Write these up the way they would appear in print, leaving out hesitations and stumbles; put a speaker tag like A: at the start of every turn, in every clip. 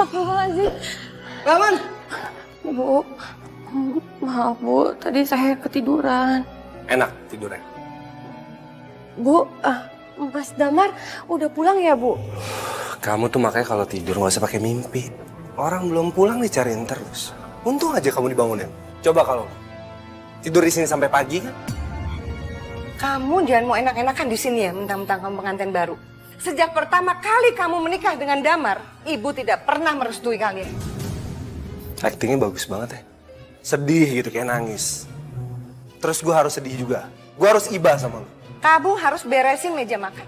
A: Astagfirullahaladzim.
B: Laman!
A: Bu, maaf Bu, tadi saya ketiduran.
B: Enak tidurnya.
A: Bu, Mas Damar udah pulang ya Bu?
B: Kamu tuh makanya kalau tidur nggak usah pakai mimpi. Orang belum pulang dicariin terus. Untung aja kamu dibangunin. Coba kalau tidur di sini sampai pagi kan?
C: Kamu jangan mau enak-enakan di sini ya, mentang-mentang kamu pengantin baru. Sejak pertama kali kamu menikah dengan Damar, ibu tidak pernah merestui kalian.
B: Actingnya bagus banget ya. Sedih gitu kayak nangis. Terus gue harus sedih juga. Gue harus iba sama lu.
C: Kamu harus beresin meja makan.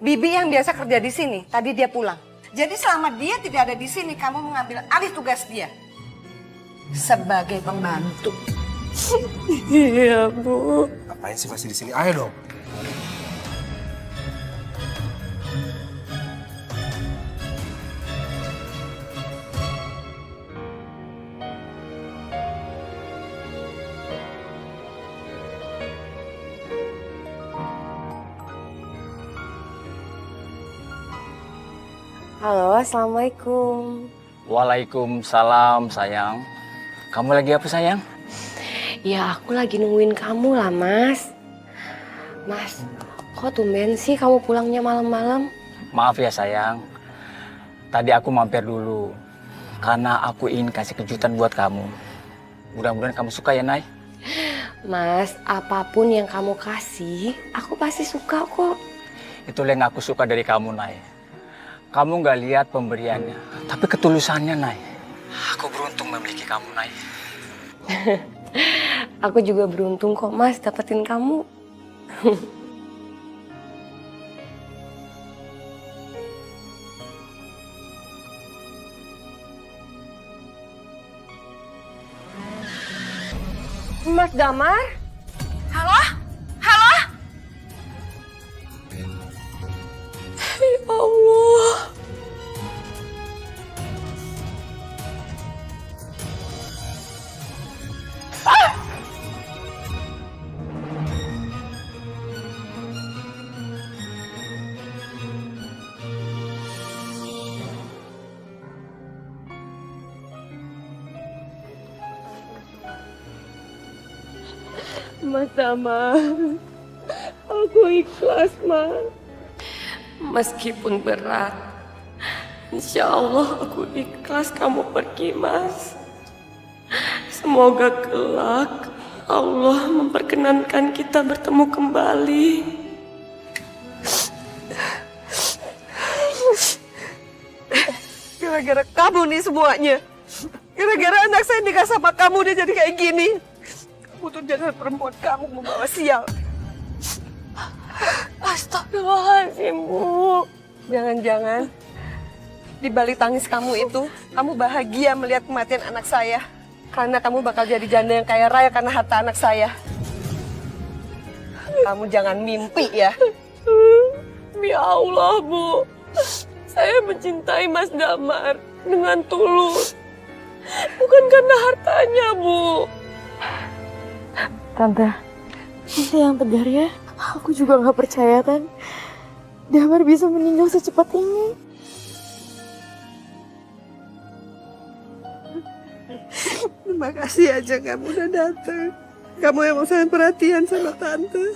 C: Bibi yang biasa kerja di sini, tadi dia pulang. Jadi selama dia tidak ada di sini, kamu mengambil alih tugas dia. Sebagai pembantu.
A: Iya Bu.
B: Ngapain sih masih di sini? Ayo dong.
A: Halo, Assalamualaikum.
D: Waalaikumsalam sayang. Kamu lagi apa sayang?
A: Ya aku lagi nungguin kamu lah Mas. Mas, kok tumben sih kamu pulangnya malam-malam?
D: Maaf ya sayang. Tadi aku mampir dulu. Karena aku ingin kasih kejutan buat kamu. Mudah-mudahan kamu suka ya Nay.
A: Mas, apapun yang kamu kasih, aku pasti suka kok.
D: Itulah yang aku suka dari kamu Nay. Kamu nggak lihat pemberiannya, tapi ketulusannya Nay. Aku beruntung memiliki kamu Nay.
A: Aku juga beruntung kok Mas dapetin kamu. Mas Damar?
C: Halo? Halo?
A: Ya Allah. Mas Damar, aku ikhlas Mas. Meskipun berat, insya Allah aku ikhlas kamu pergi Mas. Semoga kelak Allah memperkenankan kita bertemu kembali.
C: Gara-gara kamu nih semuanya. Gara-gara anak saya nikah sama kamu dia jadi kayak gini. Kamu tuh jangan perempuan kamu membawa sial.
A: Astagfirullahaladzim Bu.
C: Jangan-jangan di balik tangis kamu itu, kamu bahagia melihat kematian anak saya. Karena kamu bakal jadi janda yang kaya raya karena harta anak saya. Kamu jangan mimpi ya.
A: Demi Allah Bu, saya mencintai Mas Damar dengan tulus. Bukan karena hartanya Bu.
E: Tante yang tegar ya. Aku juga gak percaya kan Damar bisa meninggal secepat ini.
C: Terima kasih aja kamu udah datang. Kamu emang sangat perhatian sama Tante.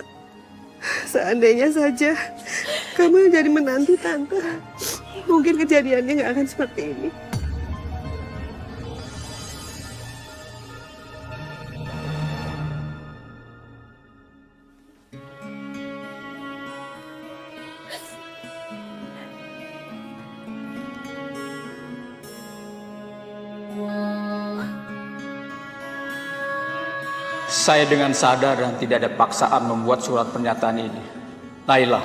C: Seandainya saja kamu yang jadi menantu Tante, mungkin kejadiannya gak akan seperti ini.
D: Saya dengan sadar dan tidak ada paksaan membuat surat pernyataan ini. Nailah,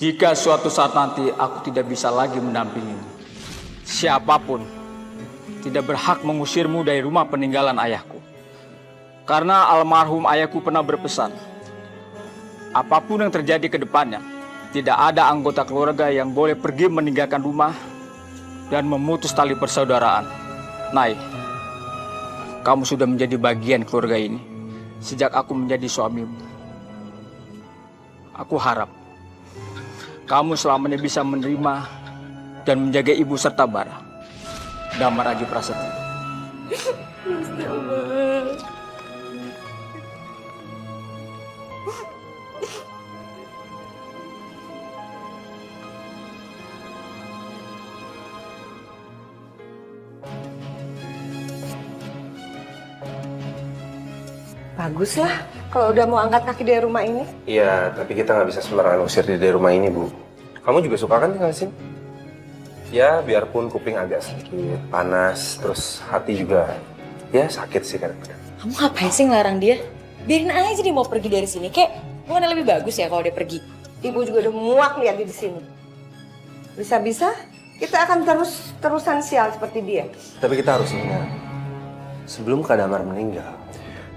D: jika suatu saat nanti aku tidak bisa lagi mendampingimu, siapapun tidak berhak mengusirmu dari rumah peninggalan ayahku. Karena almarhum ayahku pernah berpesan, apapun yang terjadi ke depannya, tidak ada anggota keluarga yang boleh pergi meninggalkan rumah dan memutus tali persaudaraan. Nay, kamu sudah menjadi bagian keluarga ini sejak aku menjadi suamimu. Aku harap kamu selamanya bisa menerima dan menjaga ibu serta Bara. Damar Aji Prasetyo.
C: Baguslah kalau udah mau angkat kaki dari rumah ini.
B: Iya, tapi kita nggak bisa sembarangan usir dia dari rumah ini, Bu. Kamu juga suka kan tinggal di sini? Ya, biarpun kuping agak sedikit panas, terus hati juga ya sakit sih kadang-kadang.
F: Kamu ngapain sih ngelarang dia? Biarin aja dia mau pergi dari sini. Kayak bukannya lebih bagus ya kalau dia pergi.
C: Ibu juga udah muak lihat dia di sini. Bisa-bisa kita akan terusan sial seperti dia.
B: Tapi kita harus ingat, sebelum Kak Damar meninggal,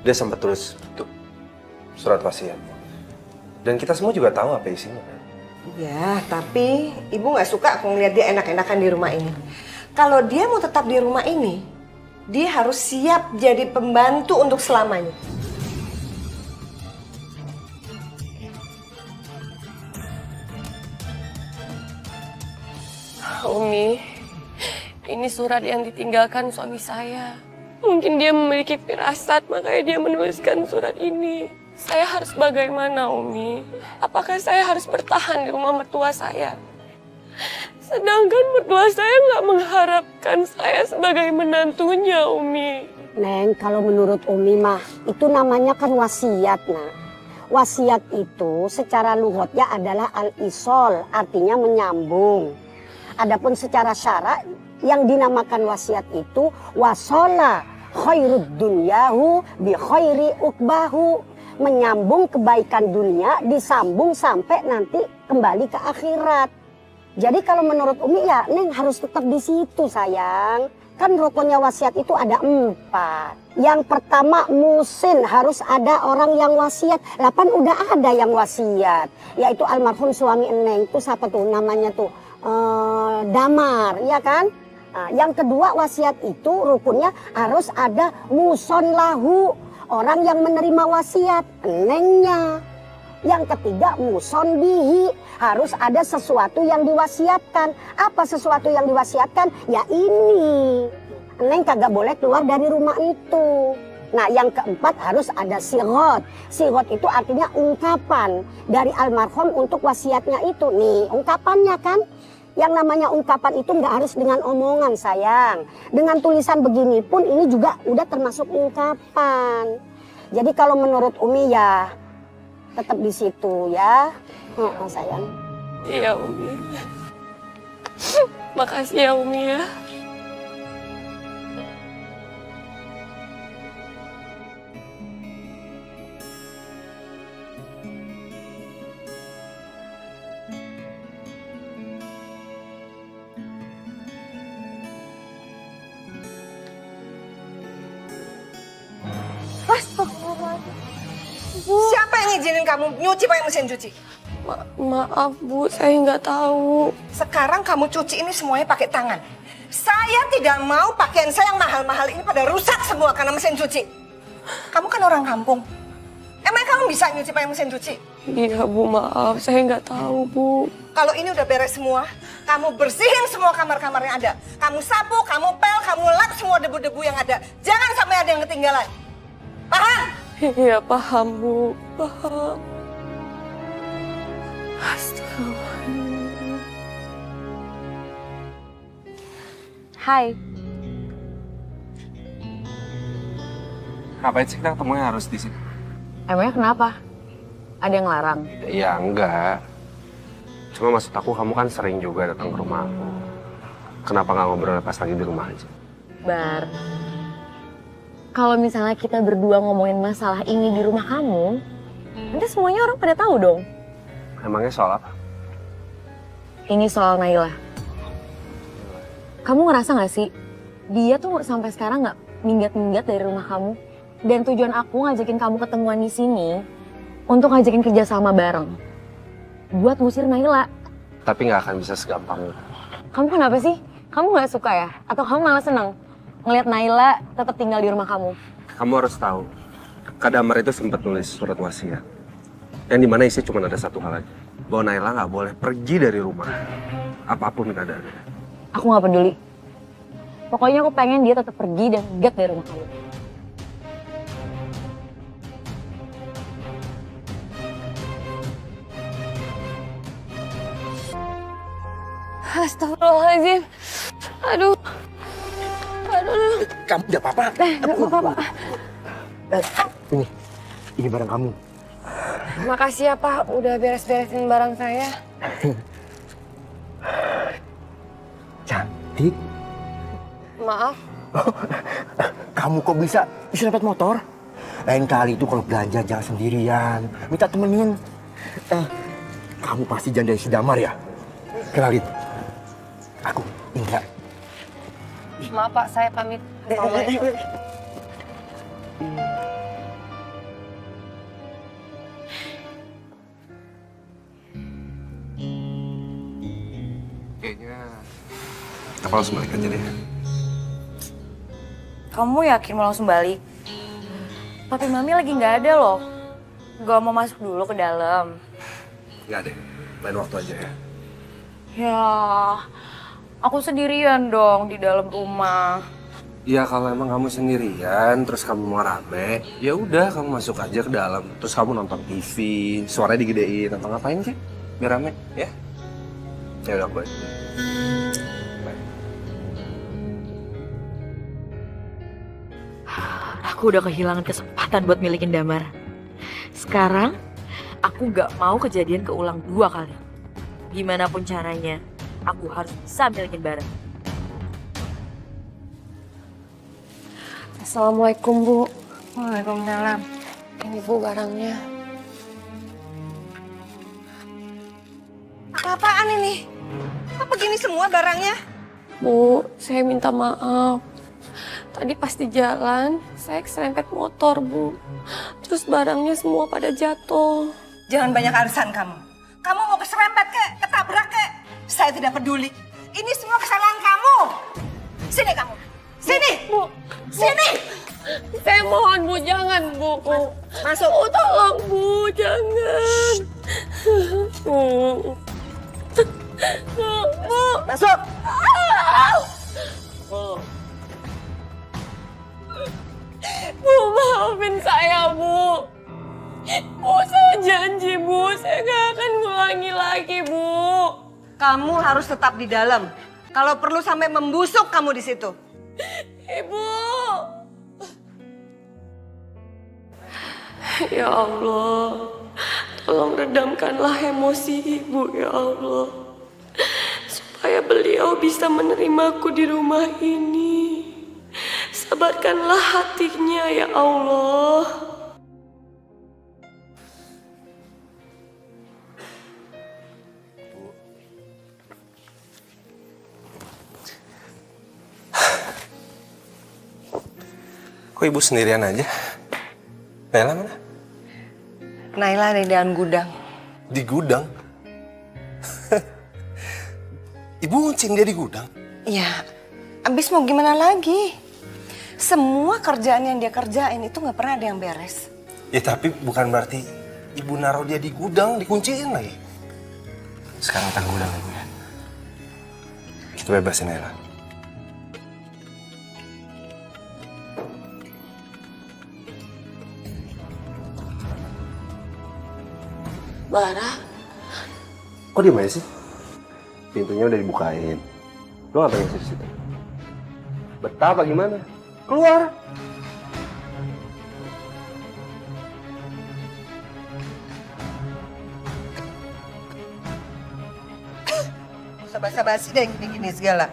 B: dia sempat tulis tuh, surat wasiat. Dan kita semua juga tahu apa isinya.
C: Ya, tapi ibu nggak suka aku ngeliat dia enak-enakan di rumah ini. Kalau dia mau tetap di rumah ini, dia harus siap jadi pembantu untuk selamanya.
A: Umi, ini surat yang ditinggalkan suami saya. Mungkin dia memiliki firasat, makanya dia menuliskan surat ini. Saya harus bagaimana, Umi? Apakah saya harus bertahan di rumah mertua saya? Sedangkan mertua saya nggak mengharapkan saya sebagai menantunya, Umi.
G: Neng, kalau menurut Umi mah, itu namanya kan wasiat, nah. Wasiat itu secara lughotnya adalah al-isol, artinya menyambung. Adapun secara syara, yang dinamakan wasiat itu wasola khairud dunyahu bi khairi ukbahu. Menyambung kebaikan dunia, disambung sampai nanti kembali ke akhirat. Jadi kalau menurut Umi ya, Neng harus tetap di situ sayang. Kan rukunnya wasiat itu ada 4. Yang pertama musin, harus ada orang yang wasiat. Kan udah ada yang wasiat, yaitu almarhum suami Neng. Itu siapa tuh namanya tuh? Damar, ya kan? Nah, yang kedua wasiat itu rukunnya harus ada muson lahu, orang yang menerima wasiat, Nengnya. Yang ketiga muson bihi, harus ada sesuatu yang diwasiatkan. Apa sesuatu yang diwasiatkan? Ya ini, Neng kagak boleh keluar dari rumah itu. Nah yang keempat harus ada sigot. Sigot itu artinya ungkapan dari almarhum untuk wasiatnya itu. Nih ungkapannya kan. Yang namanya ungkapan itu nggak harus dengan omongan sayang. Dengan tulisan begini pun ini juga udah termasuk ungkapan. Jadi kalau menurut Umi ya tetap di situ ya, sayang.
A: Iya, Umi. Makasih ya, Umi ya.
C: Siapa yang ngizinin kamu nyuci pakai mesin cuci?
A: Maaf Bu, saya nggak tahu.
C: Sekarang kamu cuci ini semuanya pakai tangan. Saya tidak mau pakaian saya yang mahal-mahal ini pada rusak semua karena mesin cuci. Kamu kan orang kampung. Emang kamu bisa nyuci pakai mesin cuci?
A: Iya Bu, maaf. Saya nggak tahu Bu.
C: Kalau ini udah beres semua, kamu bersihin semua kamar-kamar yang ada. Kamu sapu, kamu pel, kamu lap semua debu-debu yang ada. Jangan sampai ada yang ketinggalan. Paham?
A: Iya, paham Bu. Paham. Astagfirullah.
E: Hai.
B: Ngapain sih kita ketemunya harus di sini?
E: Emangnya kenapa? Ada yang larang?
B: Ya enggak. Cuma maksud aku kamu kan sering juga datang ke rumah aku. Kenapa nggak ngobrol pas lagi di rumah aja?
E: Bar, kalau misalnya kita berdua ngomongin masalah ini di rumah kamu, nanti semuanya orang pada tahu dong.
B: Emangnya soal apa?
E: Ini soal Naila. Kamu ngerasa gak sih, dia tuh sampai sekarang gak minggat-minggat dari rumah kamu? Dan tujuan aku ngajakin kamu ketemuan di sini untuk ngajakin kerjasama bareng. Buat ngusir Naila.
B: Tapi nggak akan bisa segampang itu.
E: Kamu kenapa sih? Kamu gak suka ya? Atau kamu malah seneng ngelihat Naila tetap tinggal di rumah kamu?
B: Kamu harus tahu, Kak Damar itu sempat nulis surat wasiat. Yang dimana isinya cuma ada satu hal aja. Bahwa Naila nggak boleh pergi dari rumah. Apapun keadaannya.
E: Aku nggak peduli. Pokoknya aku pengen dia tetap pergi dan minggat dari rumah kamu.
A: Astagfirullahaladzim. Aduh. Aduh.
H: Kamu tidak apa-apa?
A: Gak apa-apa.
H: Ini barang kamu.
A: Makasih ya Pak, udah beres-beresin barang saya.
H: Cantik.
A: Maaf.
H: Kamu kok bisa dapat motor? Lain kali itu kalau belanja jangan sendirian. Minta temenin. Kamu pasti janda si Damar ya? Kenalin. Aku Indra.
A: Maaf Pak, saya pamit.
B: Kayaknya apa langsung balik aja deh.
F: Kamu yakin mau langsung balik? Papi Mami lagi nggak ada loh. Gak mau masuk dulu ke dalam.
B: Nggak deh, lain waktu aja ya.
F: Ya, aku sendirian dong di dalam rumah.
B: Ya kalau emang kamu sendirian, terus kamu mau rame, ya udah kamu masuk aja ke dalam. Terus kamu nonton TV, suaranya digedein, atau ngapain sih? Biar rame, ya? Ya udah, bye.
F: Aku udah kehilangan kesempatan buat milikin Damar. Sekarang, aku gak mau kejadian keulang 2 kali. Gimana pun caranya, aku harus bisa milikin barang.
A: Assalamualaikum Bu.
F: Waalaikumsalam.
A: Ini Bu barangnya.
C: Apa-apaan ini? Apa gini semua barangnya?
A: Bu, saya minta maaf. Tadi pas di jalan, saya keserempet motor, Bu. Terus barangnya semua pada jatuh.
C: Jangan banyak alasan kamu. Kamu mau keserempet kek, ketabrak kek. Saya tidak peduli. Ini semua kesalahan kamu. Sini kamu. Sini.
A: Bu,
C: Sini.
A: saya mohon Bu, jangan Bu.
C: Masuk.
A: Oh, tolong Bu, jangan. Bu. Bu.
C: Masuk.
A: Bu. Bu, maafin saya, Bu. Bu, saya janji, Bu. Saya gak akan ngulangi lagi, Bu.
C: Kamu harus tetap di dalam. Kalau perlu sampai membusuk kamu di situ.
A: Ibu. Ya Allah, tolong redamkanlah emosi Ibu, ya Allah. Supaya beliau bisa menerimaku di rumah ini. Sabarkanlah hatinya, ya Allah.
B: Kok ibu sendirian aja? Naila mana?
C: Naila ada di dalam gudang.
B: Di gudang? Ibu nguncin dia di gudang?
C: Ya, abis mau gimana lagi? Semua kerjaan yang dia kerjain itu nggak pernah ada yang beres.
B: Ya tapi bukan berarti ibu naruh dia di gudang, dikunciin lagi. Sekarang tangguh gudang ibu ya. Kita bebasin Naila.
A: Bara,
B: Kok diem aja sih? Pintunya udah dibukain. Lo ngapain sih di situ? Betah apa gimana? Keluar!
C: Usah basa-basi deh gini-gini segala.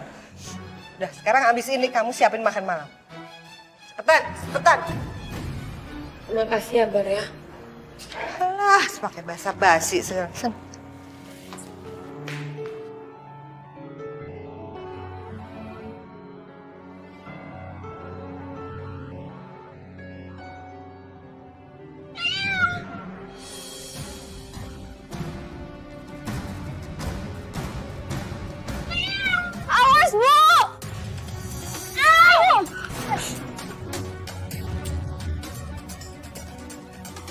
C: Udah, sekarang abis ini kamu siapin makan malam. Cepetan, cepetan.
A: makasih ya, Bar ya.
C: Alah, pakai basa-basi segala.
A: Awas, Bu!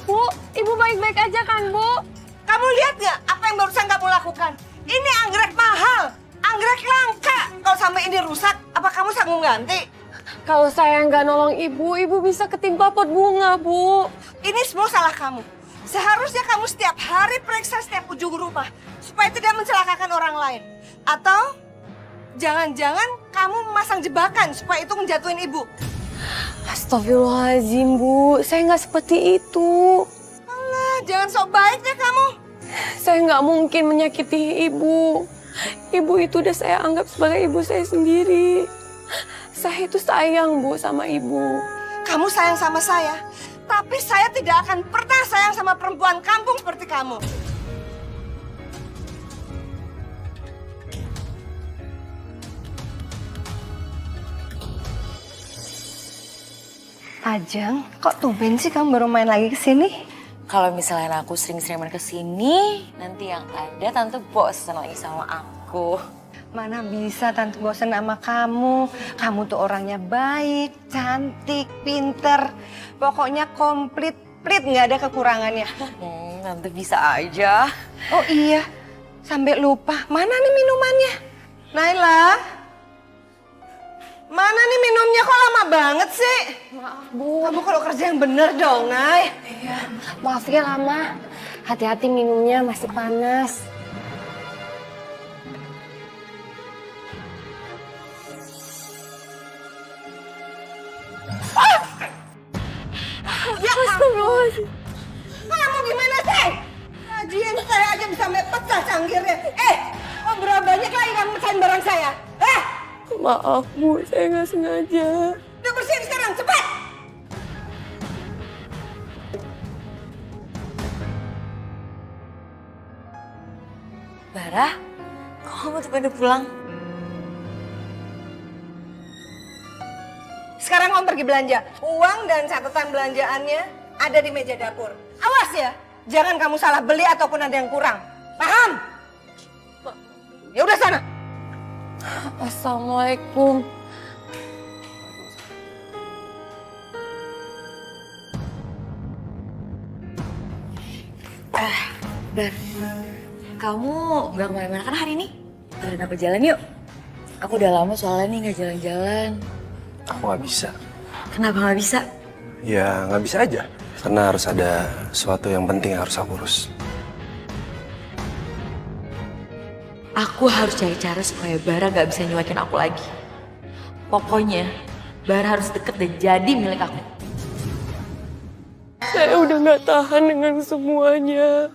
A: Bu, Ibu baik-baik aja kan, Bu?
C: Kamu lihat nggak apa yang barusan kamu lakukan? Ini anggrek mahal, anggrek langka. kalau sampai ini rusak, apa kamu sanggup ganti?
A: Kalau saya nggak nolong ibu, ibu bisa ketimpa pot bunga, Bu.
C: Ini semua salah kamu. Seharusnya kamu setiap hari periksa setiap ujung rumah supaya tidak mencelakakan orang lain. Atau jangan-jangan kamu memasang jebakan supaya itu menjatuhin ibu.
A: Astagfirullahaladzim, Bu. Saya nggak seperti itu.
C: Alah, jangan sok baik deh kamu.
A: Saya nggak mungkin menyakiti ibu. Ibu itu udah saya anggap sebagai ibu saya sendiri. Saya itu sayang, Bu, sama ibu.
C: Kamu sayang sama saya, tapi saya tidak akan pernah sayang sama perempuan kampung seperti kamu. Ajeng, kok tumben sih kamu baru main lagi ke sini?
F: Kalau misalnya aku sering-sering main kesini, nanti yang ada tante bosen lagi sama aku.
C: Mana bisa tante bosen sama kamu. Kamu tuh orangnya baik, cantik, pinter. Pokoknya komplit, nggak ada kekurangannya.
F: Tante bisa aja.
C: Oh iya, sampai lupa. Mana nih minumannya? Naila, mana nih minumnya kok lama banget sih?
A: Maaf, Bu.
C: Kamu kalau kerja yang bener dong, Nay.
A: Iya, maaf ya lama. Hati-hati minumnya masih panas.
C: Ya astagfirullahaladzim. Kamu gimana sih? Kajian saya aja bisa pecah cangkirnya. Oh berapa banyak lagi kamu pecahin barang saya?
A: Maaf, Bu. Saya nggak sengaja.
C: Udah bersihin sekarang, cepat!
F: Bara, kok kamu tuh pada pulang?
C: Sekarang kamu pergi belanja. Uang dan catatan belanjaannya ada di meja dapur. Awas ya, jangan kamu salah beli ataupun ada yang kurang. Paham? Ya udah sana.
A: Assalamualaikum.
F: Bar, kamu gak kemana-mana kan hari ini? Temenin aku jalan yuk. Aku udah lama soalnya nih gak jalan-jalan.
B: Aku nggak bisa.
F: Kenapa gak bisa?
B: Ya nggak bisa aja. Karena harus ada sesuatu yang penting yang harus aku urus.
F: Aku harus cari cara supaya Bara gak bisa nyuakin aku lagi. Pokoknya, Bara harus deket dan jadi milik aku.
A: Saya udah nggak tahan dengan semuanya.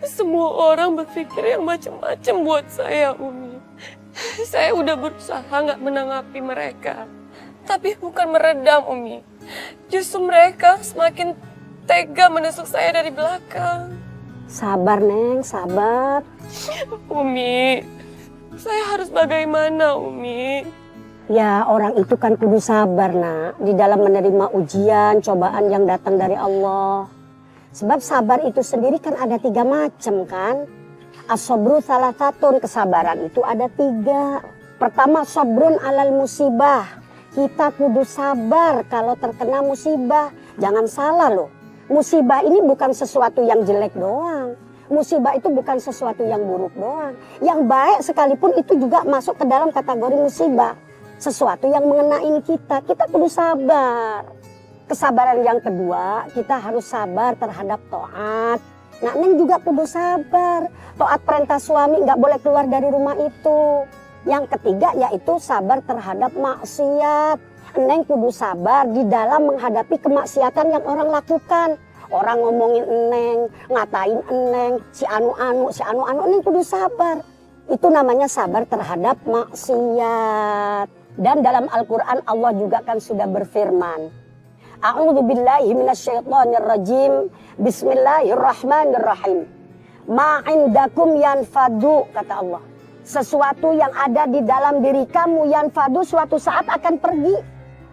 A: Semua orang berpikir yang macam-macam buat saya, Umi. Saya udah berusaha nggak menanggapi mereka. Tapi bukan meredam, Umi. Justru mereka semakin tega menusuk saya dari belakang.
G: Sabar, Neng, sabar.
A: Umi, saya harus bagaimana, Umi?
G: Ya, orang itu kan kudu sabar, Nak. Di dalam menerima ujian, cobaan yang datang dari Allah. Sebab sabar itu sendiri kan ada 3 macam kan. As-sabru salah satu, kesabaran itu ada 3. Pertama, sabrun alal musibah. Kita kudu sabar kalau terkena musibah. Jangan salah loh. Musibah ini bukan sesuatu yang jelek doang. Musibah itu bukan sesuatu yang buruk doang. Yang baik sekalipun itu juga masuk ke dalam kategori musibah. Sesuatu yang mengenain kita. Kita kudu sabar. Kesabaran yang kedua, kita harus sabar terhadap taat. Nah, Neng juga kudu sabar. Taat perintah suami nggak boleh keluar dari rumah itu. Yang ketiga yaitu sabar terhadap maksiat. Neng kudu sabar di dalam menghadapi kemaksiatan yang orang lakukan. Orang ngomongin Neng, ngatain Neng, si anu, Neng kudu sabar. Itu namanya sabar terhadap maksiat. Dan dalam Al-Quran Allah juga kan sudah berfirman. A'udzubillahi minasyaitonirrajim. Bismillahirrahmanirrahim. Ma'indakum yanfadu, kata Allah. Sesuatu yang ada di dalam diri kamu yanfadu suatu saat akan pergi.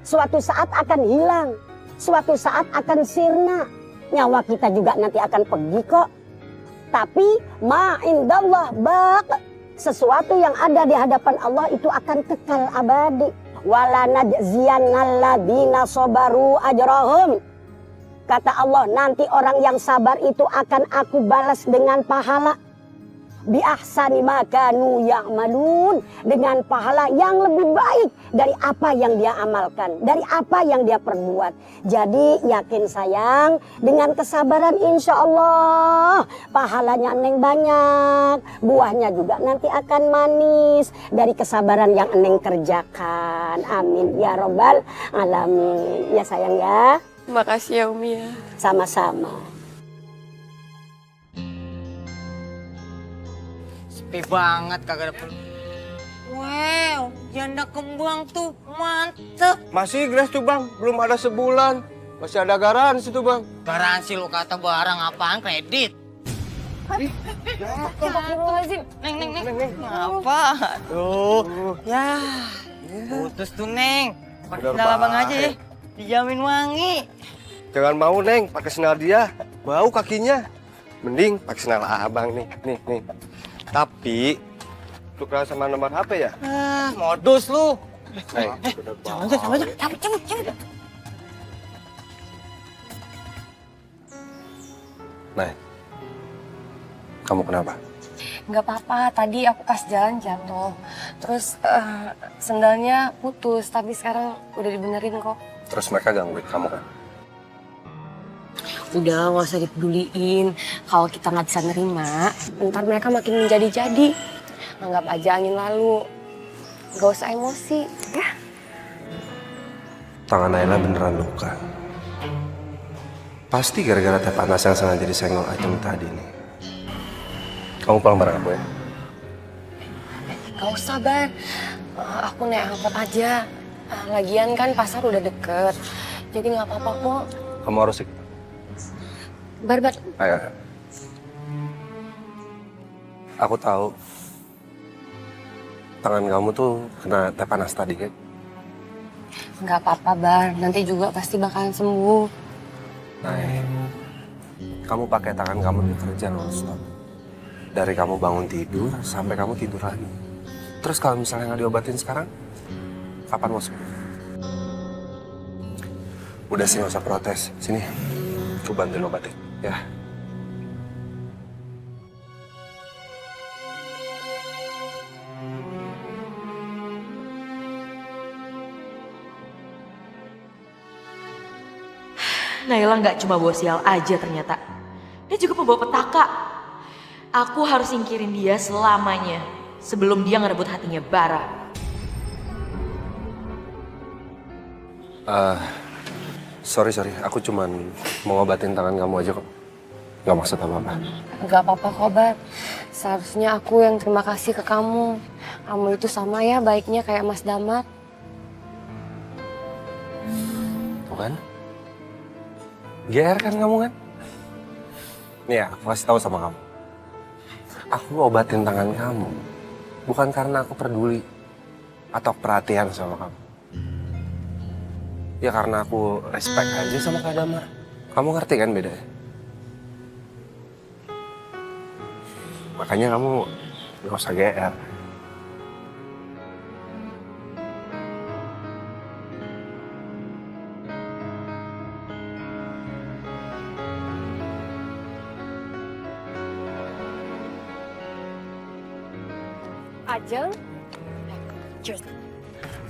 G: Suatu saat akan hilang. Suatu saat akan sirna. Nyawa kita juga nanti akan pergi kok. Tapi ma'indallah baq. Sesuatu yang ada di hadapan Allah itu akan kekal abadi. Wala najziyannalladzina sabaru ajrahum. Kata Allah, nanti orang yang sabar itu akan aku balas dengan pahala. bi ahsani ma kanu ya'malun, dengan pahala yang lebih baik dari apa yang dia amalkan, dari apa yang dia perbuat. Jadi yakin sayang, dengan kesabaran insya Allah pahalanya Neng banyak, buahnya juga nanti akan manis dari kesabaran yang Neng kerjakan. Amin ya robbal alamin. Ya sayang ya.
A: Makasih ya Umi ya.
G: Sama-sama.
I: Sepi banget kagak ada Wow, janda kembang tuh mantep.
H: Masih Grace tuh bang, belum ada sebulan. Masih ada garansi tuh bang.
I: Garansi lu kata barang apaan kredit? Neng. Apa? Tuh. Ya, putus tuh Neng. Pakai
H: Bener
I: sendal abang
H: baik.
I: aja ya. Dijamin wangi.
H: Jangan mau Neng, pakai sendal dia. Bau kakinya. Mending pakai sendal abang nih. Nih. Tapi tukeran sama nomor HP ya?
I: Ah, modus lu.
H: Neng,
I: Cabut.
B: Nah, kamu kenapa?
A: Nggak apa-apa, tadi aku pas jalan jatuh. Terus sendalnya putus, tapi sekarang udah dibenerin kok.
B: Terus mereka gangguin kamu kan?
A: Udah, nggak usah dipeduliin. Kalau kita nggak bisa nerima, ntar mereka makin menjadi-jadi. Anggap aja angin lalu. Nggak usah emosi, ya.
B: Tangan Naila beneran luka. Pasti gara-gara teh panas yang sengaja disenggol Ajeng tadi nih. Kamu pulang bareng aku ya?
A: Gak usah, Bar. Aku naik angkot aja. Lagian kan pasar udah deket. Jadi nggak apa-apa kok.
B: Kamu harus ikut.
A: Bar.
B: Ayo. Aku tahu tangan kamu tuh kena teh panas tadi kan?
A: Nggak apa-apa, Bar. Nanti juga pasti bakalan sembuh.
B: Nah, kamu pakai tangan kamu di kerja non-stop. Dari kamu bangun tidur sampai kamu tidur lagi. Terus kalau misalnya nggak diobatin sekarang, kapan mau sembuh? Udah sih nggak usah protes. Sini, aku bantuin obatin, ya.
F: Naila nggak cuma bawa sial aja ternyata. Dia juga pembawa petaka. Aku harus singkirin dia selamanya sebelum dia ngerebut hatinya Bara.
B: Sorry. Aku cuman mau ngobatin tangan kamu aja kok. Nggak maksud apa-apa.
A: Nggak apa-apa kok, Bar. Seharusnya aku yang terima kasih ke kamu. Kamu itu sama ya baiknya kayak Mas Damar.
B: Tuh kan? GR kan kamu kan? Nih ya, aku kasih tahu sama kamu. Aku obatin tangan kamu. Bukan karena aku peduli atau perhatian sama kamu. Ya karena aku respect aja sama Kak Damar. Kamu ngerti kan bedanya? Makanya kamu gak usah GR.
A: Ajeng?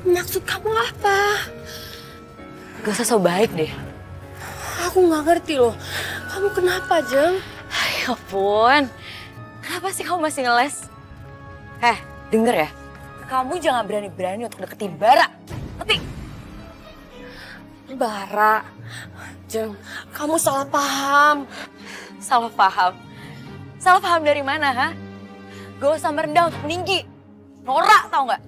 A: Maksud kamu apa?
E: Gak usah so baik deh.
A: Aku nggak ngerti loh. Kamu kenapa, Jeng?
E: Ya ampun. Kenapa sih kamu masih ngeles? Denger ya. Kamu jangan berani-berani untuk deketin Bara. Ngerti?
A: Bara. Jeng, kamu salah paham.
E: Salah paham. Salah paham dari mana, ha? Gak usah merendah untuk meninggi. Norak, tau nggak?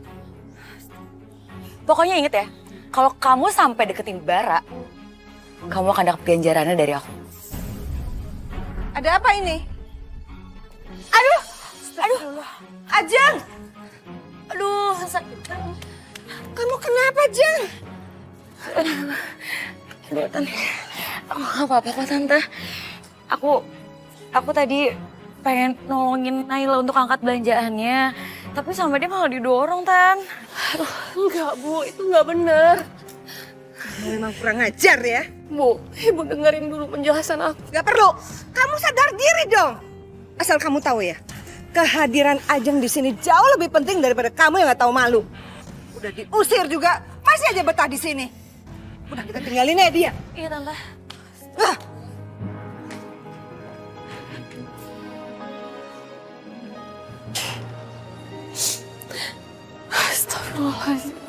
E: Pokoknya inget ya, kalau kamu sampai deketin Bara, kamu akan dapat ganjarannya dari aku.
C: Ada apa ini? Aduh, Ajeng.
E: Aduh, sakit.
C: Kamu kenapa, Jeng?
E: Aduh, Tante. Aku gak apa-apa kok, Tante. Aku tadi pengen nolongin Naila untuk angkat belanjaannya. Tapi sama dia malah didorong, Tan.
A: Aduh, enggak, Bu. Itu nggak benar.
C: Kamu memang kurang ajar ya.
A: Bu, Ibu dengerin dulu penjelasan aku.
C: Gak perlu. Kamu sadar diri dong. Asal kamu tahu ya. Kehadiran Ajeng di sini jauh lebih penting daripada kamu yang nggak tahu malu. Udah diusir juga, masih aja betah di sini. Udah kita tinggalin aja dia.
E: Iya tante.
C: Ah.
A: Astagfirullahaladzim.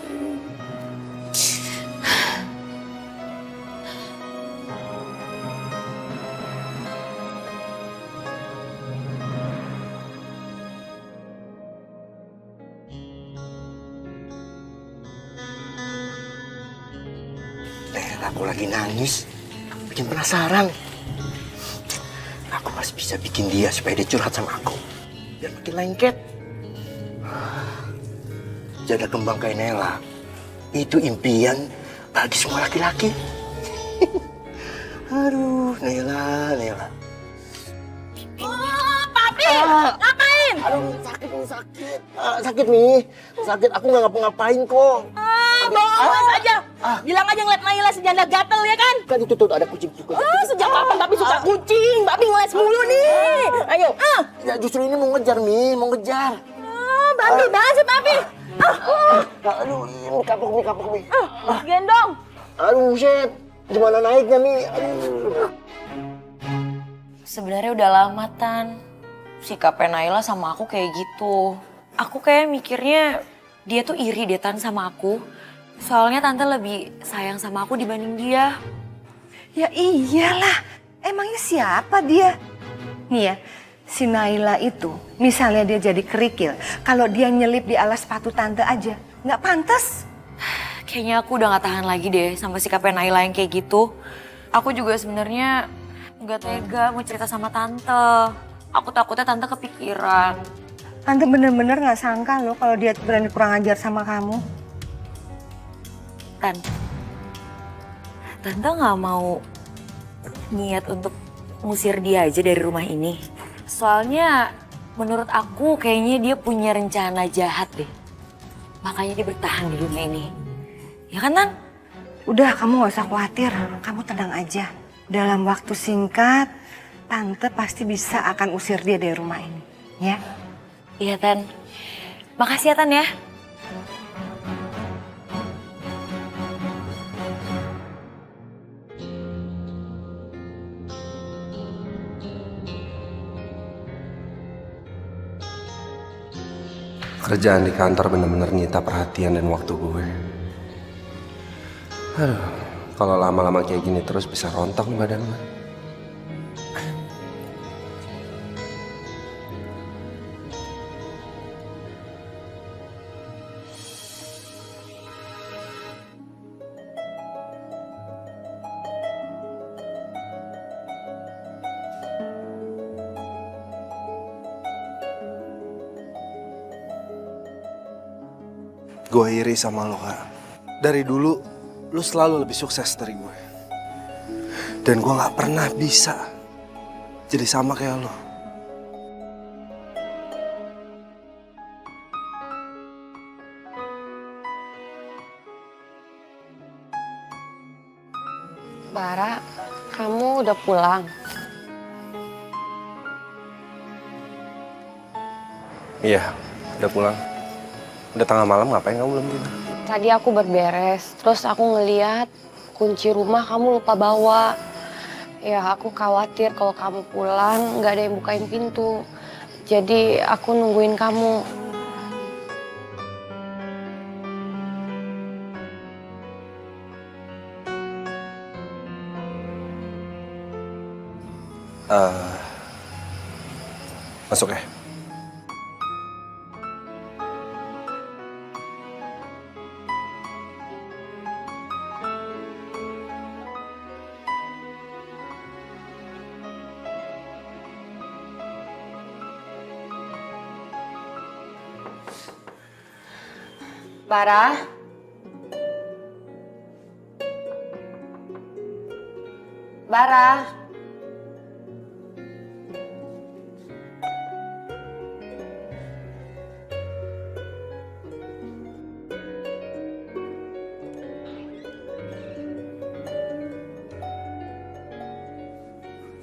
H: Aku lagi nangis, bikin penasaran. Aku harus bisa bikin dia supaya dia curhat sama aku, biar makin lengket. Jaga kembang kayak Nela, itu impian bagi semua laki-laki. Aduh, Nela.
F: Papi, ngapain?
H: Aduh, sakit nih, sakit. Sakit nih, sakit. Aku nggak ngapa-ngapain kok.
F: Bohong aja. Bilang aja ngeliat Naila sejanda gatel ya kan?
H: Kan itu tuh ada kucing juga.
F: Sejak kapan Papi suka kucing? Papi ngeles mulu nih. Ayo.
H: Ya justru ini mau ngejar, Mi, mau ngejar.
F: Babi banget sih Papi.
H: Aduh, ini kapok, Mi.
F: Gendong.
H: Aduh, shit. Gimana naiknya, Mi? Aduh.
F: Sebenarnya udah lama, Tan. Sikapnya Naila sama aku kayak gitu. Aku kayak mikirnya dia tuh iri deh, Tan, sama aku. Soalnya Tante lebih sayang sama aku dibanding dia.
C: Ya iyalah, emangnya siapa dia? Nih ya, si Naila itu, misalnya dia jadi kerikil, kalau dia nyelip di alas sepatu Tante aja, nggak pantas.
F: Kayaknya aku udah gak tahan lagi deh sama sikapnya Naila yang kayak gitu. Aku juga sebenarnya nggak tega mau cerita sama Tante. Aku takutnya Tante kepikiran.
C: Tante bener-bener nggak sangka loh kalau dia berani kurang ajar sama kamu.
F: Tante gak mau niat untuk ngusir dia aja dari rumah ini. Soalnya menurut aku kayaknya dia punya rencana jahat deh. Makanya dia bertahan di dunia ini. Ya kan, Tan?
C: Udah, kamu gak usah khawatir. Kamu tenang aja. Dalam waktu singkat, Tante pasti bisa akan usir dia dari rumah ini. Ya?
F: Iya, Tan. Makasih ya, Tan ya.
B: Kerjaan di kantor bener-bener nyita perhatian dan waktu gue. Aduh, kalau lama-lama kayak gini terus bisa rontok nih badan gue.
J: Gue iri sama lo, Kak. Dari dulu, lo selalu lebih sukses dari gue. Dan gue gak pernah bisa jadi sama kayak lo.
A: Bara, kamu udah pulang?
B: Iya, udah pulang. Udah tengah malam, ngapain kamu belum tidur?
A: Tadi aku berberes, terus aku ngeliat kunci rumah kamu lupa bawa. Ya aku khawatir kalau kamu pulang nggak ada yang bukain pintu. Jadi aku nungguin kamu.
B: Masuk ya?
A: Bara. Bara.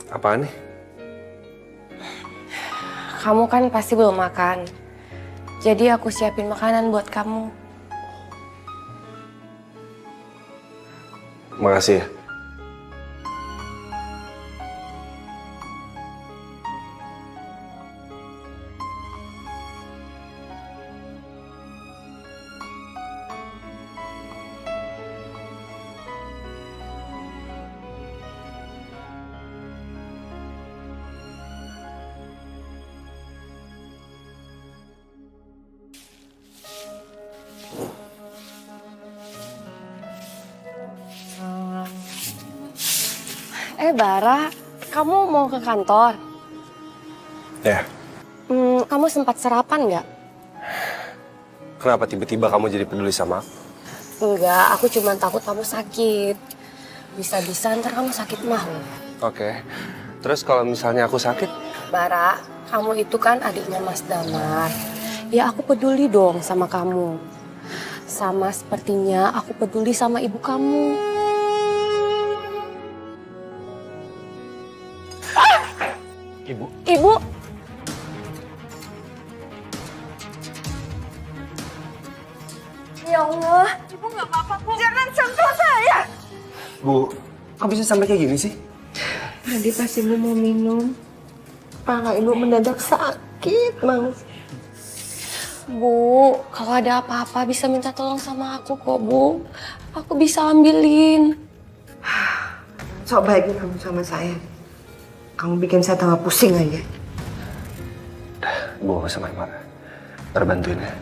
B: Apaan nih?
A: kamu kan pasti belum makan. Jadi aku siapin makanan buat kamu.
B: Makasih ya.
A: Bara, kamu mau ke kantor?
B: Ya.
A: Kamu sempat sarapan nggak?
B: Kenapa tiba-tiba kamu jadi peduli sama aku?
A: Enggak, aku cuma takut kamu sakit. Bisa-bisa ntar kamu sakit mah.
B: Oke. Terus kalau misalnya aku sakit?
A: Bara, kamu itu kan adiknya Mas Damar. Ya aku peduli dong sama kamu. Sama sepertinya aku peduli sama ibu kamu.
B: Ibu?
A: Ibu? Ya Allah, ibu nggak apa-apa, Bu. Jangan sentuh saya.
B: Bu, kok bisa sampai kayak gini sih?
C: Tadi pas ibu mau minum, kepala ibu mendadak sakit, Mang.
A: Bu, kalau ada apa-apa bisa minta tolong sama aku kok, Bu. Aku bisa ambilin.
C: Sok baiknya kamu sama saya. Kamu bikin saya tambah pusing aja.
B: Bu, gak usah marah-marah. Ntar bantuin ya.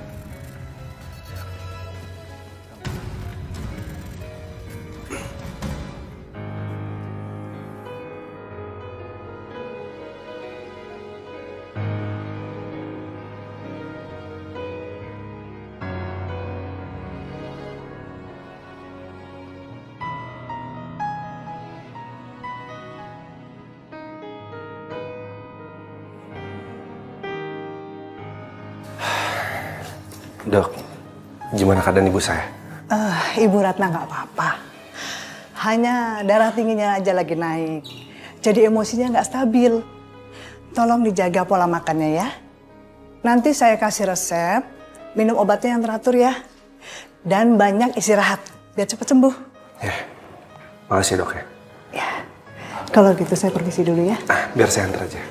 B: Dok, gimana keadaan ibu saya?
K: Ibu Ratna nggak apa-apa. Hanya darah tingginya aja lagi naik. Jadi emosinya nggak stabil. Tolong dijaga pola makannya ya. Nanti saya kasih resep, minum obatnya yang teratur ya. Dan banyak istirahat, biar cepat sembuh.
B: Ya, makasih dok ya.
K: Ya, kalau gitu saya permisi dulu ya.
B: Biar saya antar aja.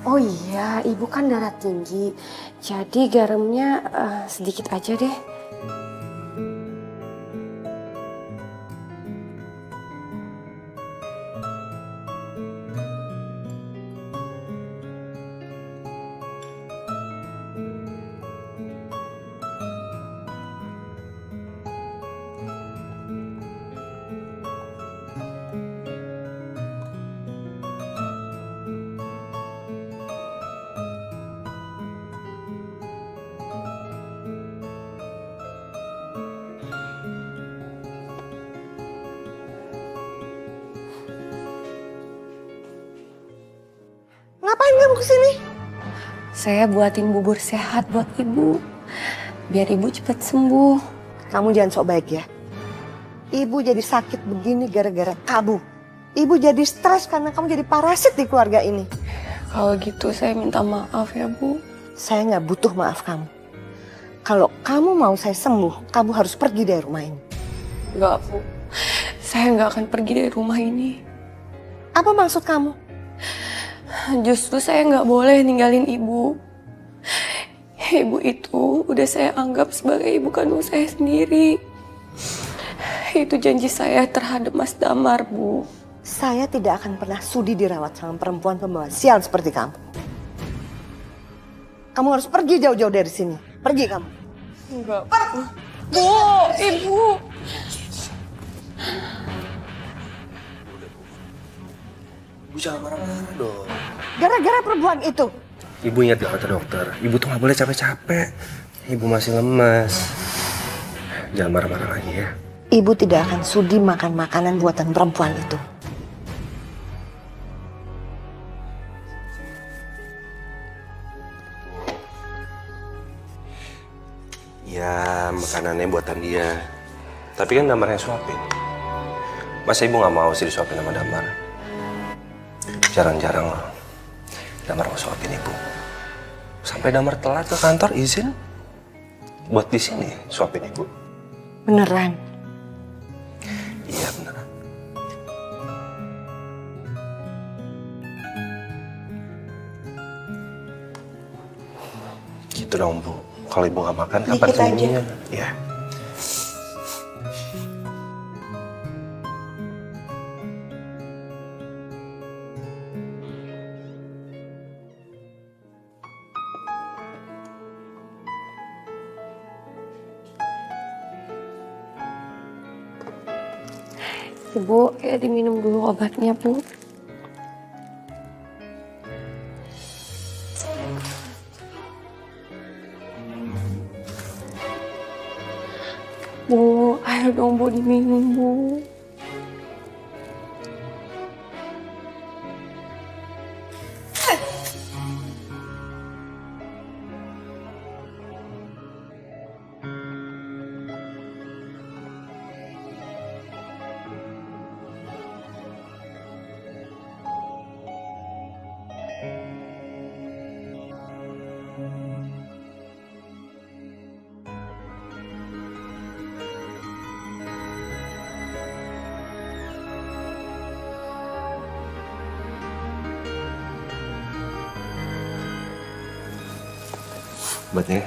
A: Oh iya, ibu kan darah tinggi. Jadi garamnya sedikit aja deh.
C: Ngapain kamu kesini?
A: Saya buatin bubur sehat buat ibu. Biar ibu cepat sembuh.
C: Kamu jangan sok baik ya. Ibu jadi sakit begini gara-gara kamu. Ibu jadi stres karena kamu jadi parasit di keluarga ini.
A: Kalau gitu saya minta maaf ya, Bu.
C: Saya nggak butuh maaf kamu. Kalau kamu mau saya sembuh, kamu harus pergi dari rumah ini.
A: Enggak, Bu. Saya nggak akan pergi dari rumah ini.
C: Apa maksud kamu?
A: Justru saya nggak boleh ninggalin ibu. Ibu itu udah saya anggap sebagai ibu kandung saya sendiri. Itu janji saya terhadap Mas Damar, Bu.
C: Saya tidak akan pernah sudi dirawat sama perempuan pembawa sial seperti kamu. Kamu harus pergi jauh-jauh dari sini. Pergi kamu.
A: Enggak, Bu. Bu, Ibu.
B: Ibu jangan marah-marah dong.
C: Gara-gara perempuan itu.
B: Ibu ingat gak kata dokter? Ibu tuh gak boleh capek-capek. Ibu masih lemas. Jangan marah-marah lagi ya.
C: Ibu tidak akan sudi makan makanan buatan perempuan itu.
B: Ya, makanannya buatan dia. Tapi kan Damarnya suapin. Masa ibu nggak mau sih disuapin sama Damar? Jarang-jarang loh Damar mau suapin ibu. Sampai Damar telat ke kantor izin buat di sini suapin ibu.
F: Beneran?
B: Iya beneran. Gitu dong Bu. Kalau ibu nggak makan kapan sembuhnya? Iya.
A: Ibu, ya diminum dulu obatnya, Bu. Bu, ayo dong Bu diminum, Bu.
B: Obatnya.